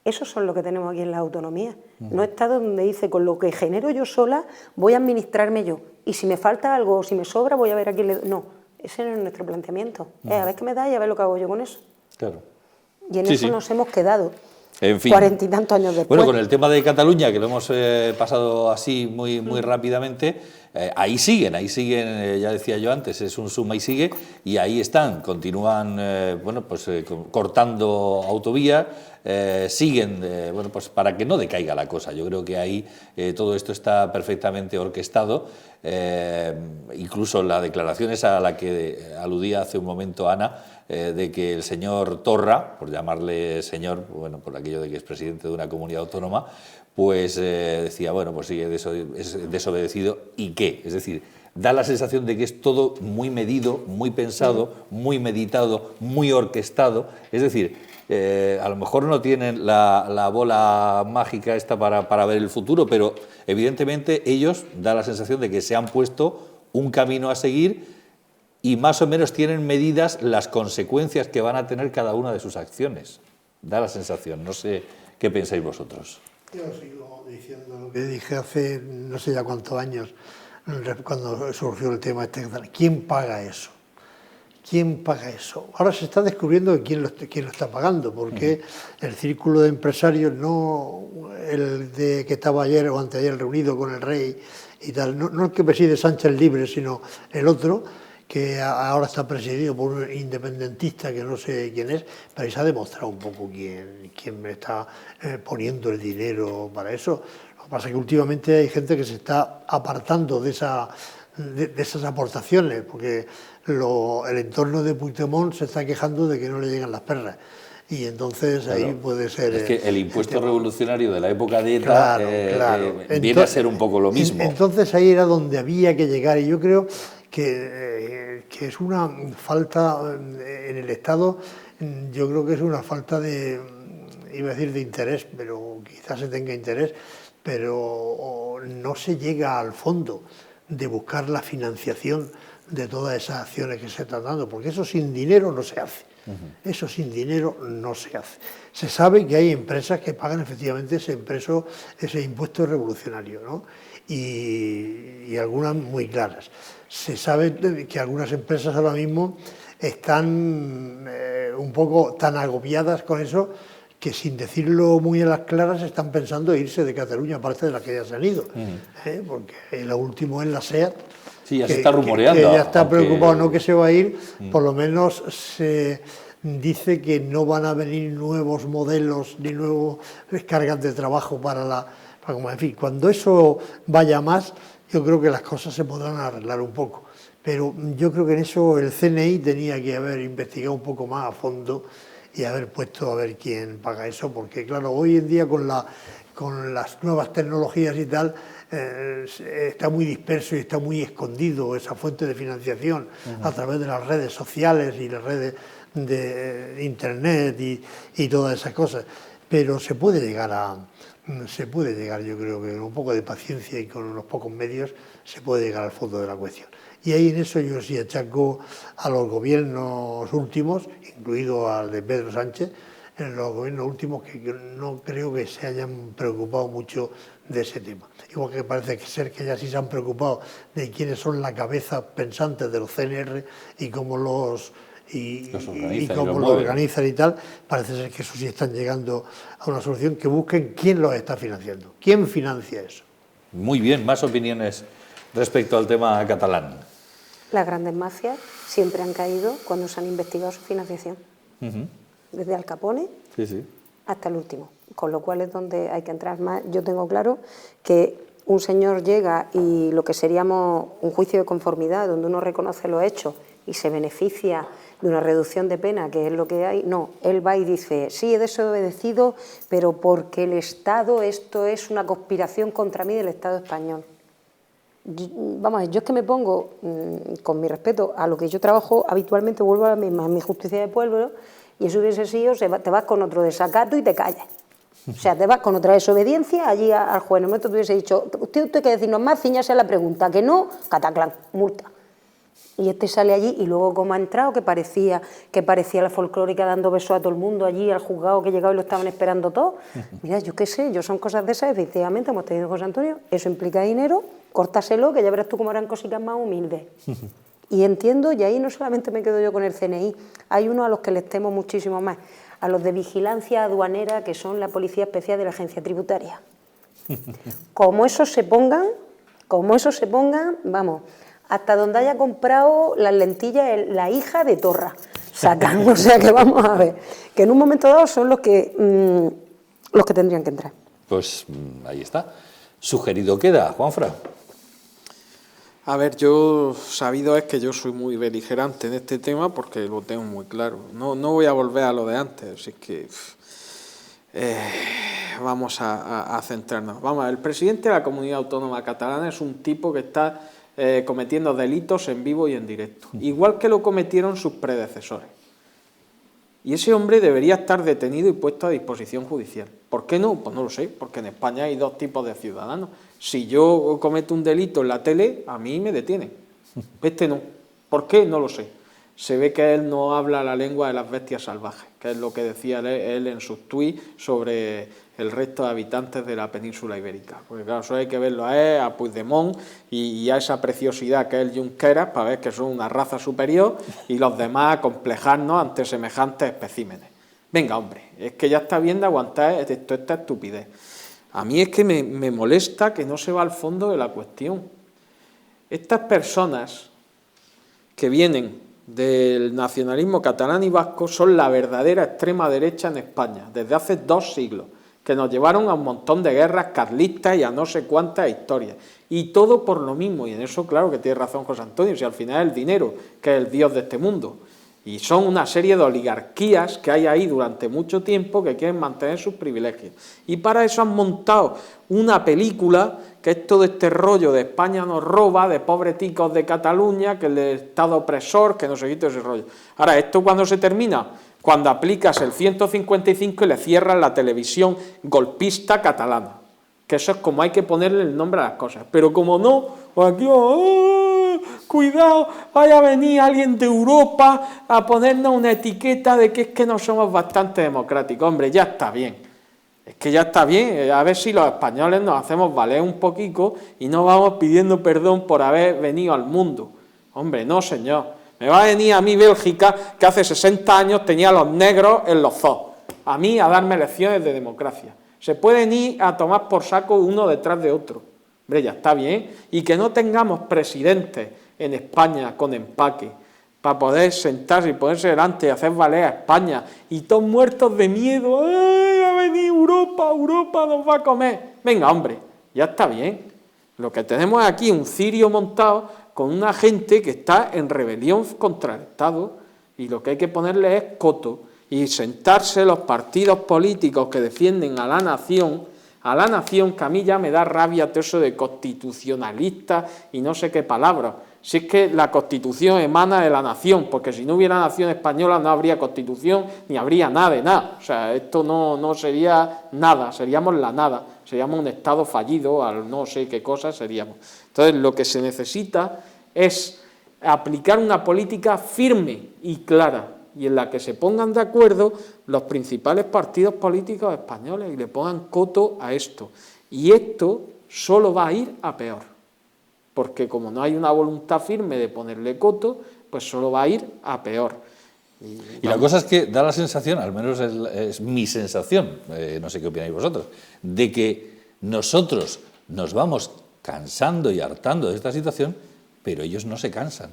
Esos son lo que tenemos aquí en la autonomía. No estados donde dice, con lo que genero yo sola, voy a administrarme yo. Y si me falta algo o si me sobra, voy a ver a quién le... No, ese no es nuestro planteamiento. A ver qué me da y a ver lo que hago yo con eso. Claro. Y en eso nos hemos quedado. En fin. 40 y tantos años después. Bueno, con el tema de Cataluña, que lo hemos pasado así muy rápidamente, ahí siguen, ya decía yo antes, es un suma y sigue, y ahí están, continúan cortando autovías, siguen, pues para que no decaiga la cosa. Yo creo que ahí todo esto está perfectamente orquestado, incluso la declaración esa a la que aludía hace un momento Ana, de que el señor Torra, por llamarle señor, bueno, por aquello de que es presidente de una comunidad autónoma, pues decía, bueno, pues sí, es desobedecido, ¿y qué? Es decir, da la sensación de que es todo muy medido, muy pensado, muy meditado, muy orquestado, es decir, a lo mejor no tienen la bola mágica esta para ver el futuro, pero evidentemente ellos da la sensación de que se han puesto un camino a seguir y más o menos tienen medidas las consecuencias que van a tener cada una de sus acciones. Da la sensación, no sé qué pensáis vosotros. Yo sigo diciendo lo que dije hace no sé ya cuántos años, cuando surgió el tema este. ¿Quién paga eso? ¿Quién paga eso? Ahora se está descubriendo quién lo está pagando, porque el círculo de empresarios, no el de que estaba ayer o anteayer reunido con el rey y tal, no el que preside Sánchez Libre, sino el otro, que ahora está presidido por un independentista que no sé quién es, pero se ha demostrado un poco quién me está poniendo el dinero para eso. Lo que pasa es que últimamente hay gente que se está apartando de esas aportaciones, porque el entorno de Puigdemont se está quejando de que no le llegan las perras. Y entonces claro, ahí puede ser... Es que el impuesto revolucionario de la época de ETA viene a ser un poco lo mismo. Entonces ahí era donde había que llegar, y yo creo que es una falta en el Estado, yo creo que es una falta de, iba a decir de interés, pero quizás se tenga interés, pero no se llega al fondo de buscar la financiación de todas esas acciones que se están dando, porque eso sin dinero no se hace. Eso sin dinero no se hace. Se sabe que hay empresas que pagan efectivamente ese impuesto revolucionario, ¿no? Y algunas muy claras. Se sabe que algunas empresas ahora mismo están un poco tan agobiadas con eso que sin decirlo muy a las claras están pensando en irse de Cataluña, aparte de las que ya se han ido. Porque lo último es la SEAT. Sí, ya se está rumoreando. Que ya está preocupado, no que se va a ir, por lo menos se dice que no van a venir nuevos modelos ni nuevas cargas de trabajo en fin, cuando eso vaya más, yo creo que las cosas se podrán arreglar un poco. Pero yo creo que en eso el CNI tenía que haber investigado un poco más a fondo y haber puesto a ver quién paga eso, porque claro, hoy en día con las nuevas tecnologías y tal, está muy disperso y está muy escondido esa fuente de financiación a través de las redes sociales y las redes de internet y todas esas cosas. Pero se puede llegar, yo creo que con un poco de paciencia y con unos pocos medios se puede llegar al fondo de la cuestión. Y ahí en eso yo sí achaco a los gobiernos últimos, incluido al de Pedro Sánchez, en los gobiernos últimos que no creo que se hayan preocupado mucho de ese tema. Igual que parece ser que ya sí se han preocupado de quiénes son la cabeza pensante de los CNR y cómo los organizan y tal, parece ser que eso sí están llegando a una solución, que busquen quién los está financiando, quién financia eso. Muy bien, más opiniones respecto al tema catalán. Las grandes mafias siempre han caído cuando se han investigado su financiación. desde Al Capone hasta el último, con lo cual es donde hay que entrar más. Yo tengo claro que un señor llega y lo que seríamos un juicio de conformidad, donde uno reconoce los hechos y se beneficia de una reducción de pena, que es lo que hay, no, él va y dice, sí, he desobedecido, pero porque el Estado, esto es una conspiración contra mí del Estado español. Vamos a ver, yo es que me pongo, con mi respeto, a lo que yo trabajo habitualmente, vuelvo a la misma, a mi justicia de pueblo, y eso hubiese sido, te vas con otro desacato y te callas. O sea, te vas con otra desobediencia allí al juez. En el momento te hubiese dicho, usted hay que decirnos más, ciñase a la pregunta, que no, cataclán, multa. Y este sale allí y luego como ha entrado, que parecía la folclórica dando besos a todo el mundo allí, al juzgado que llegaba y lo estaban esperando todos. Mira, yo qué sé, yo son cosas de esas, efectivamente, como está diciendo José Antonio, eso implica dinero, córtaselo, que ya verás tú cómo eran cositas más humildes. Y entiendo, y ahí no solamente me quedo yo con el CNI, hay uno a los que les temo muchísimo más, a los de vigilancia aduanera, que son la Policía Especial de la Agencia Tributaria. Como esos se pongan, vamos, hasta donde haya comprado las lentillas la hija de Torra, sacan, o sea que vamos a ver, que en un momento dado son los que tendrían que entrar. Pues ahí está. Sugerido queda, Juanfran. A ver, yo sabido es que yo soy muy beligerante en este tema porque lo tengo muy claro. No voy a volver a lo de antes, así que vamos a centrarnos. Vamos a ver, el presidente de la Comunidad Autónoma Catalana es un tipo que está cometiendo delitos en vivo y en directo, igual que lo cometieron sus predecesores. Y ese hombre debería estar detenido y puesto a disposición judicial. ¿Por qué no? Pues no lo sé, porque en España hay dos tipos de ciudadanos. Si yo cometo un delito en la tele, a mí me detienen. Este no. ¿Por qué? No lo sé. Se ve que él no habla la lengua de las bestias salvajes, que es lo que decía él en sus tuits sobre el resto de habitantes de la península ibérica. Porque claro, eso hay que verlo a él, a Puigdemont y a esa preciosidad que es el Junqueras para ver que son una raza superior y los demás acomplejarnos ante semejantes especímenes. Venga, hombre, es que ya está bien de aguantar esta estupidez. A mí es que me molesta que no se va al fondo de la cuestión. Estas personas que vienen del nacionalismo catalán y vasco son la verdadera extrema derecha en España, desde hace 2 siglos, que nos llevaron a un montón de guerras carlistas y a no sé cuántas historias. Y todo por lo mismo, y en eso claro que tiene razón José Antonio, si al final es el dinero, que es el dios de este mundo. Y son una serie de oligarquías que hay ahí durante mucho tiempo que quieren mantener sus privilegios. Y para eso han montado una película que es todo este rollo de España nos roba, de pobres ticos de Cataluña, que el Estado opresor, que no se quita ese rollo. Ahora, ¿esto cuándo se termina? Cuando aplicas el 155 y le cierras la televisión golpista catalana. Que eso es como hay que ponerle el nombre a las cosas. Pero como no, pues aquí... cuidado, vaya a venir alguien de Europa a ponernos una etiqueta de que es que no somos bastante democráticos. Hombre, ya está bien. Es que ya está bien, a ver si los españoles nos hacemos valer un poquito y no vamos pidiendo perdón por haber venido al mundo. Hombre, no señor. Me va a venir a mí Bélgica, que hace 60 años tenía a los negros en los zoos. A mí a darme lecciones de democracia. Se pueden ir a tomar por saco uno detrás de otro. Hombre, ya está bien. Y que no tengamos presidentes en España con empaque para poder sentarse y ponerse delante y hacer valer a España y todos muertos de miedo. ¡Ay, va a venir Europa nos va a comer! Venga, hombre, ya está bien. Lo que tenemos aquí es un cirio montado con una gente que está en rebelión contra el Estado y lo que hay que ponerle es coto y sentarse los partidos políticos que defienden a la nación, que a mí ya me da rabia todo eso de constitucionalista y no sé qué palabras. Si es que la Constitución emana de la nación, porque si no hubiera nación española no habría Constitución ni habría nada de nada. O sea, esto no sería nada, seríamos la nada, seríamos un Estado fallido, al no sé qué cosa seríamos. Entonces, lo que se necesita es aplicar una política firme y clara, y en la que se pongan de acuerdo los principales partidos políticos españoles y le pongan coto a esto. Y esto solo va a ir a peor. Porque como no hay una voluntad firme de ponerle coto, pues solo va a ir a peor. Y la cosa es que da la sensación, al menos es mi sensación, no sé qué opináis vosotros, de que nosotros nos vamos cansando y hartando de esta situación, pero ellos no se cansan.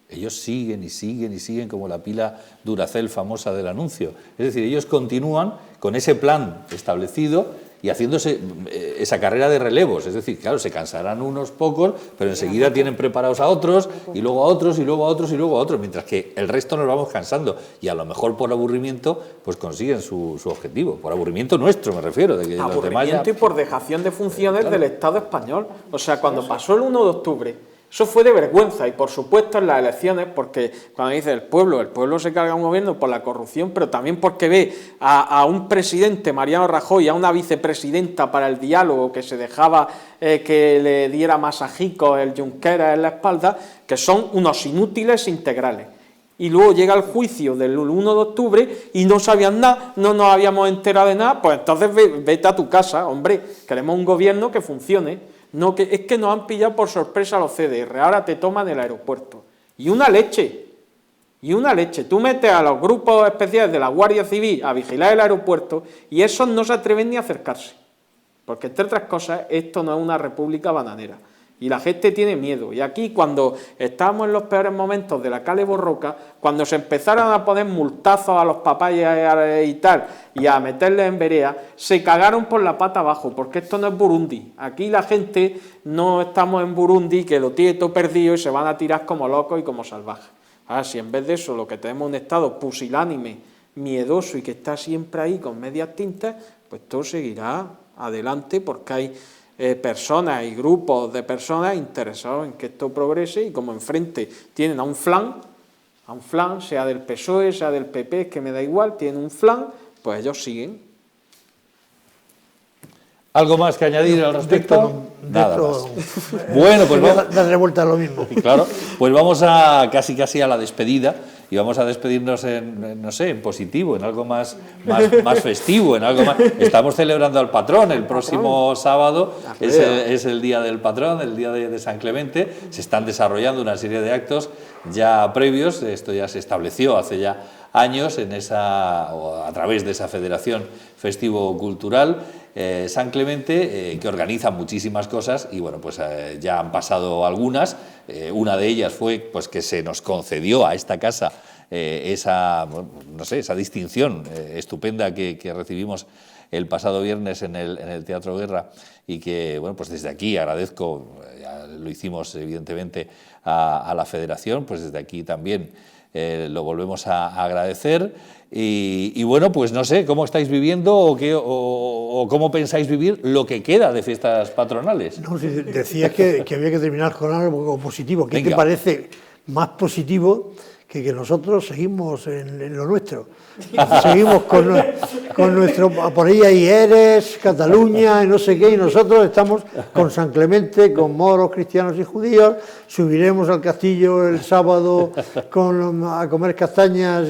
Ellos siguen y siguen y siguen como la pila Duracell famosa del anuncio. Es decir, ellos continúan con ese plan establecido y haciéndose esa carrera de relevos. Es decir, claro, se cansarán unos pocos, pero enseguida tienen preparados a otros, y luego a otros, y luego a otros, y luego a otros, mientras que el resto nos vamos cansando. Y a lo mejor por aburrimiento, pues consiguen su objetivo. Por aburrimiento nuestro, me refiero. De que aburrimiento y por dejación de funciones del Estado español. O sea, cuando pasó el 1 de octubre, eso fue de vergüenza, y por supuesto en las elecciones, porque cuando dice el pueblo se carga un gobierno por la corrupción, pero también porque ve a un presidente, Mariano Rajoy, a una vicepresidenta para el diálogo que se dejaba que le diera masajicos el Junqueras en la espalda, que son unos inútiles integrales. Y luego llega el juicio del 1 de octubre y no sabían nada, no nos habíamos enterado de nada, pues entonces vete a tu casa, hombre, queremos un gobierno que funcione. No, es que nos han pillado por sorpresa los CDR, ahora te toman el aeropuerto. Y una leche, tú metes a los grupos especiales de la Guardia Civil a vigilar el aeropuerto y esos no se atreven ni a acercarse. Porque entre otras cosas, esto no es una república bananera. Y la gente tiene miedo. Y aquí, cuando estábamos en los peores momentos de la Cale Borroca, cuando se empezaron a poner multazos a los papayas y tal, y a meterles en vereda, se cagaron por la pata abajo, porque esto no es Burundi. Aquí la gente no estamos en Burundi, que lo tiene todo perdido y se van a tirar como locos y como salvajes. Ahora, si en vez de eso lo que tenemos es un Estado pusilánime, miedoso y que está siempre ahí con medias tintas, pues todo seguirá adelante, porque hay personas y grupos de personas interesados en que esto progrese, y como enfrente tienen a un flan, sea del PSOE, sea del PP, es que me da igual, tienen un flan, pues ellos siguen. ¿Algo más que añadir al respecto? Nada más. Bueno, pues vamos. Darle vuelta a lo mismo. Claro, pues vamos a casi a la despedida, y vamos a despedirnos en positivo, en algo más festivo, en algo más. Estamos celebrando al patrón, el próximo sábado es el día del patrón, el día de San Clemente. Se están desarrollando una serie de actos ya previos, esto ya se estableció hace ya años a través de esa Federación Festivo-Cultural San Clemente, que organiza muchísimas cosas, y bueno, pues ya han pasado algunas. Una de ellas fue pues que se nos concedió a esta casa esa distinción estupenda que recibimos el pasado viernes en el Teatro Guerra, y que bueno, pues desde aquí agradezco, ya lo hicimos evidentemente a la Federación, pues desde aquí también lo volvemos a agradecer. Y bueno, pues no sé cómo estáis viviendo o cómo pensáis vivir lo que queda de fiestas patronales. No, si decías que había que terminar con algo positivo. ¿Qué te parece más positivo que nosotros seguimos en lo nuestro? Seguimos con nuestro, por ahí hay Eres, Cataluña y no sé qué, y nosotros estamos con San Clemente, con moros, cristianos y judíos. Subiremos al castillo el sábado a comer castañas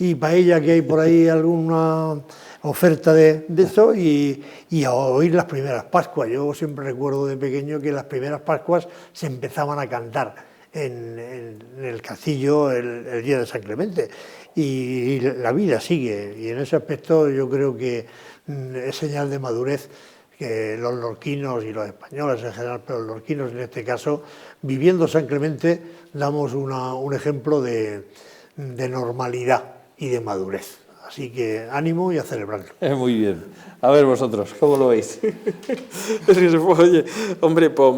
y paella, que hay por ahí alguna oferta de eso, y a oír las primeras Pascuas. Yo siempre recuerdo de pequeño que las primeras Pascuas se empezaban a cantar en el castillo el día de San Clemente, y la vida sigue, y en ese aspecto yo creo que es señal de madurez que los lorquinos y los españoles en general, pero los lorquinos en este caso, viviendo San Clemente, damos un ejemplo de normalidad y de madurez. Así que ánimo y a celebrarlo. Muy bien. A ver vosotros, ¿cómo lo veis? Oye, hombre, pues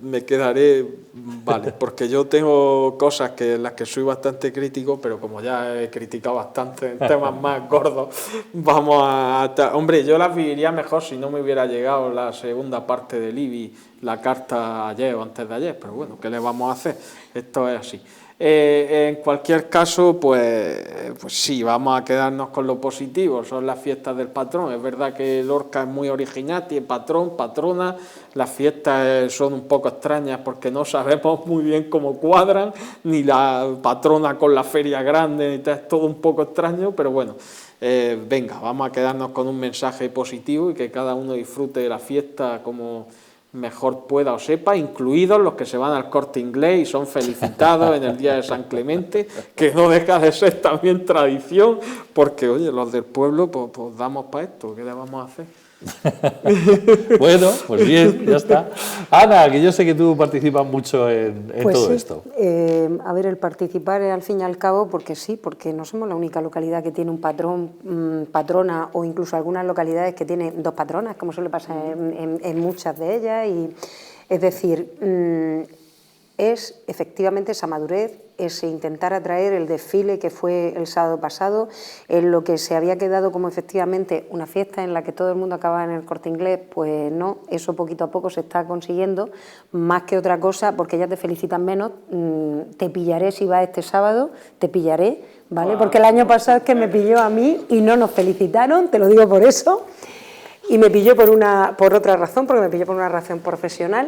me quedaré, vale, porque yo tengo cosas en las que soy bastante crítico, pero como ya he criticado bastante en temas más gordos, hombre, yo las viviría mejor si no me hubiera llegado la segunda parte del IBI, la carta ayer o antes de ayer, pero bueno, ¿qué le vamos a hacer? Esto es así. En cualquier caso, pues sí, vamos a quedarnos con lo positivo, son las fiestas del patrón. Es verdad que Lorca es muy original, tiene patrón, patrona, las fiestas son un poco extrañas porque no sabemos muy bien cómo cuadran, ni la patrona con la feria grande, ni tal, es todo un poco extraño, pero bueno, venga, vamos a quedarnos con un mensaje positivo y que cada uno disfrute de la fiesta como mejor pueda o sepa, incluidos los que se van al Corte Inglés y son felicitados en el día de San Clemente, que no deja de ser también tradición, porque oye, los del pueblo pues damos para esto, ¿qué le vamos a hacer? Bueno, pues bien, ya está. Ana, que yo sé que tú participas mucho en Pues todo sí, esto. A ver, el participar al fin y al cabo, porque sí, porque no somos la única localidad que tiene un patrón, patrona, o incluso algunas localidades que tienen 2 patronas, como suele pasar en muchas de ellas. Y, es decir, es efectivamente esa madurez, ese intentar atraer el desfile que fue el sábado pasado, en lo que se había quedado como efectivamente una fiesta en la que todo el mundo acababa en el Corte Inglés, pues no, eso poquito a poco se está consiguiendo, más que otra cosa, porque ya te felicitan menos, te pillaré si vas este sábado, te pillaré, ¿vale? Porque el año pasado es que me pilló a mí y no nos felicitaron, te lo digo por eso, y me pilló por otra razón, porque me pilló por una razón profesional.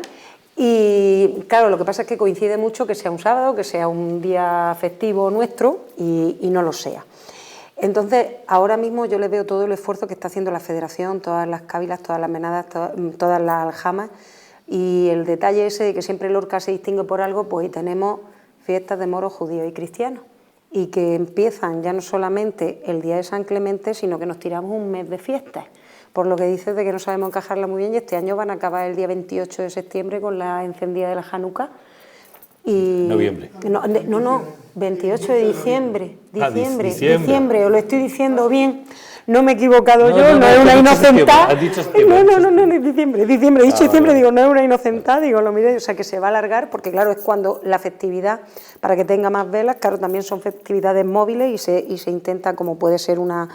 Y claro, lo que pasa es que coincide mucho que sea un sábado, que sea un día festivo nuestro y no lo sea. Entonces, ahora mismo yo le veo todo el esfuerzo que está haciendo la Federación, todas las cávilas, todas las menadas, todas las aljamas, y el detalle ese de que siempre Lorca se distingue por algo, pues ahí tenemos fiestas de moros, judíos y cristianos, y que empiezan ya no solamente el día de San Clemente, sino que nos tiramos un mes de fiestas. Por lo que dices de que no sabemos encajarla muy bien, y este año van a acabar el día 28 de septiembre con la encendida de la Hanukkah. Y Noviembre. No, 28 de diciembre. Diciembre. Diciembre, os lo estoy diciendo bien. No me he equivocado No, yo, no es una inocentada. Has dicho septiembre. No, es diciembre. He dicho diciembre, vale. digo, no es una inocentada, digo, lo miré, o sea que se va a alargar, porque claro, es cuando la festividad, para que tenga más velas, claro, también son festividades móviles y se intenta, como puede ser una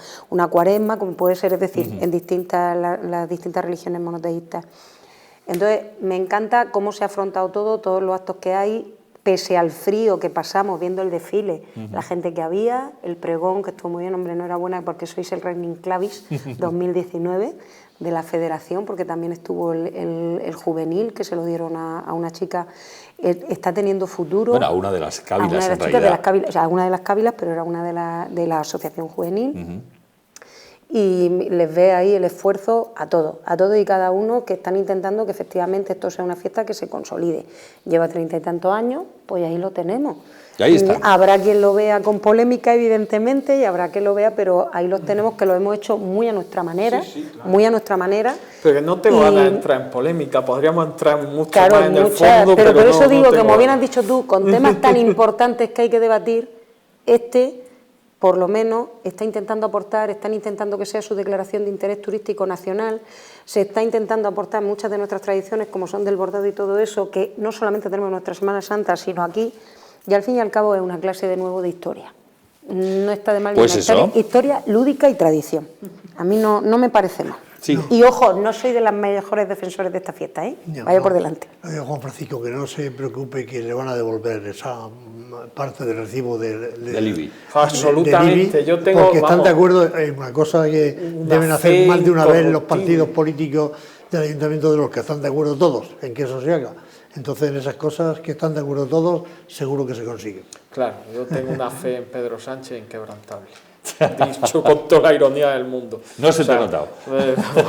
cuaresma, como puede ser, es decir, en las distintas religiones monoteístas. Entonces, me encanta cómo se ha afrontado todo, todos los actos que hay, pese al frío que pasamos viendo el desfile, la gente que había, el pregón, que estuvo muy bien, hombre, enhorabuena porque sois el Reigning Clavis 2019 de la Federación, porque también estuvo el juvenil, que se lo dieron a una chica, está teniendo futuro. Bueno, a una de las cávilas, a una de las en chicas realidad. de las cávilas, o sea, una de las cávilas, pero era una de la asociación juvenil. Y les ve ahí el esfuerzo a todos y cada uno, que están intentando que efectivamente esto sea una fiesta que se consolide. Lleva 30 y tantos años, pues ahí lo tenemos. Y ahí está. Habrá quien lo vea con polémica, evidentemente, y habrá quien lo vea, pero ahí los tenemos, que lo hemos hecho muy a nuestra manera, claro. muy a nuestra manera. Pero no tengo ganas de entrar en polémica, podríamos entrar mucho Claro, más en el fondo, pero por eso no digo, tengo como bien has ganas. dicho tú, con temas tan importantes que hay que debatir, por lo menos están intentando que sea su declaración de interés turístico nacional, se está intentando aportar muchas de nuestras tradiciones, como son del bordado y todo eso, que no solamente tenemos en nuestra Semana Santa, sino aquí, y al fin y al cabo es una clase de nuevo de historia. No está de mal Pues eso. historia lúdica y tradición. A mí no me parece mal. Sí. Y ojo, no soy de las mejores defensores de esta fiesta, ¿eh? Vaya por delante. Juan Francisco, que no se preocupe, que le van a devolver esa parte del recibo Del IBI. Absolutamente, yo tengo, porque están vamos, de acuerdo en una cosa que una deben hacer fe más de una vez los incorruptible. partidos políticos del ayuntamiento, de los que están de acuerdo todos en que eso se haga. Entonces, en esas cosas que están de acuerdo todos, seguro que se consigue. Claro, yo tengo una fe en Pedro Sánchez inquebrantable. Dicho con toda la ironía del mundo. No se te ha notado.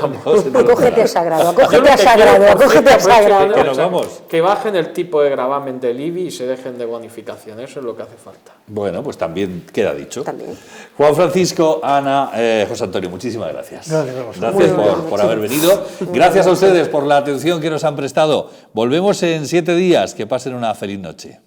Vamos. No se te ha Acógete a notado. sagrado, Yo acógete lo que a sagrado, quiero, acógete a por cierto, sagrado. Que nos vamos. Que bajen el tipo de gravamen del IBI y se dejen de bonificación, eso es lo que hace falta. Bueno, pues también queda dicho. También. Juan Francisco, Ana, José Antonio, muchísimas gracias. Gracias a vosotros. Gracias Muy bien, por haber venido. Gracias a ustedes por la atención que nos han prestado. Volvemos en 7 días. Que pasen una feliz noche.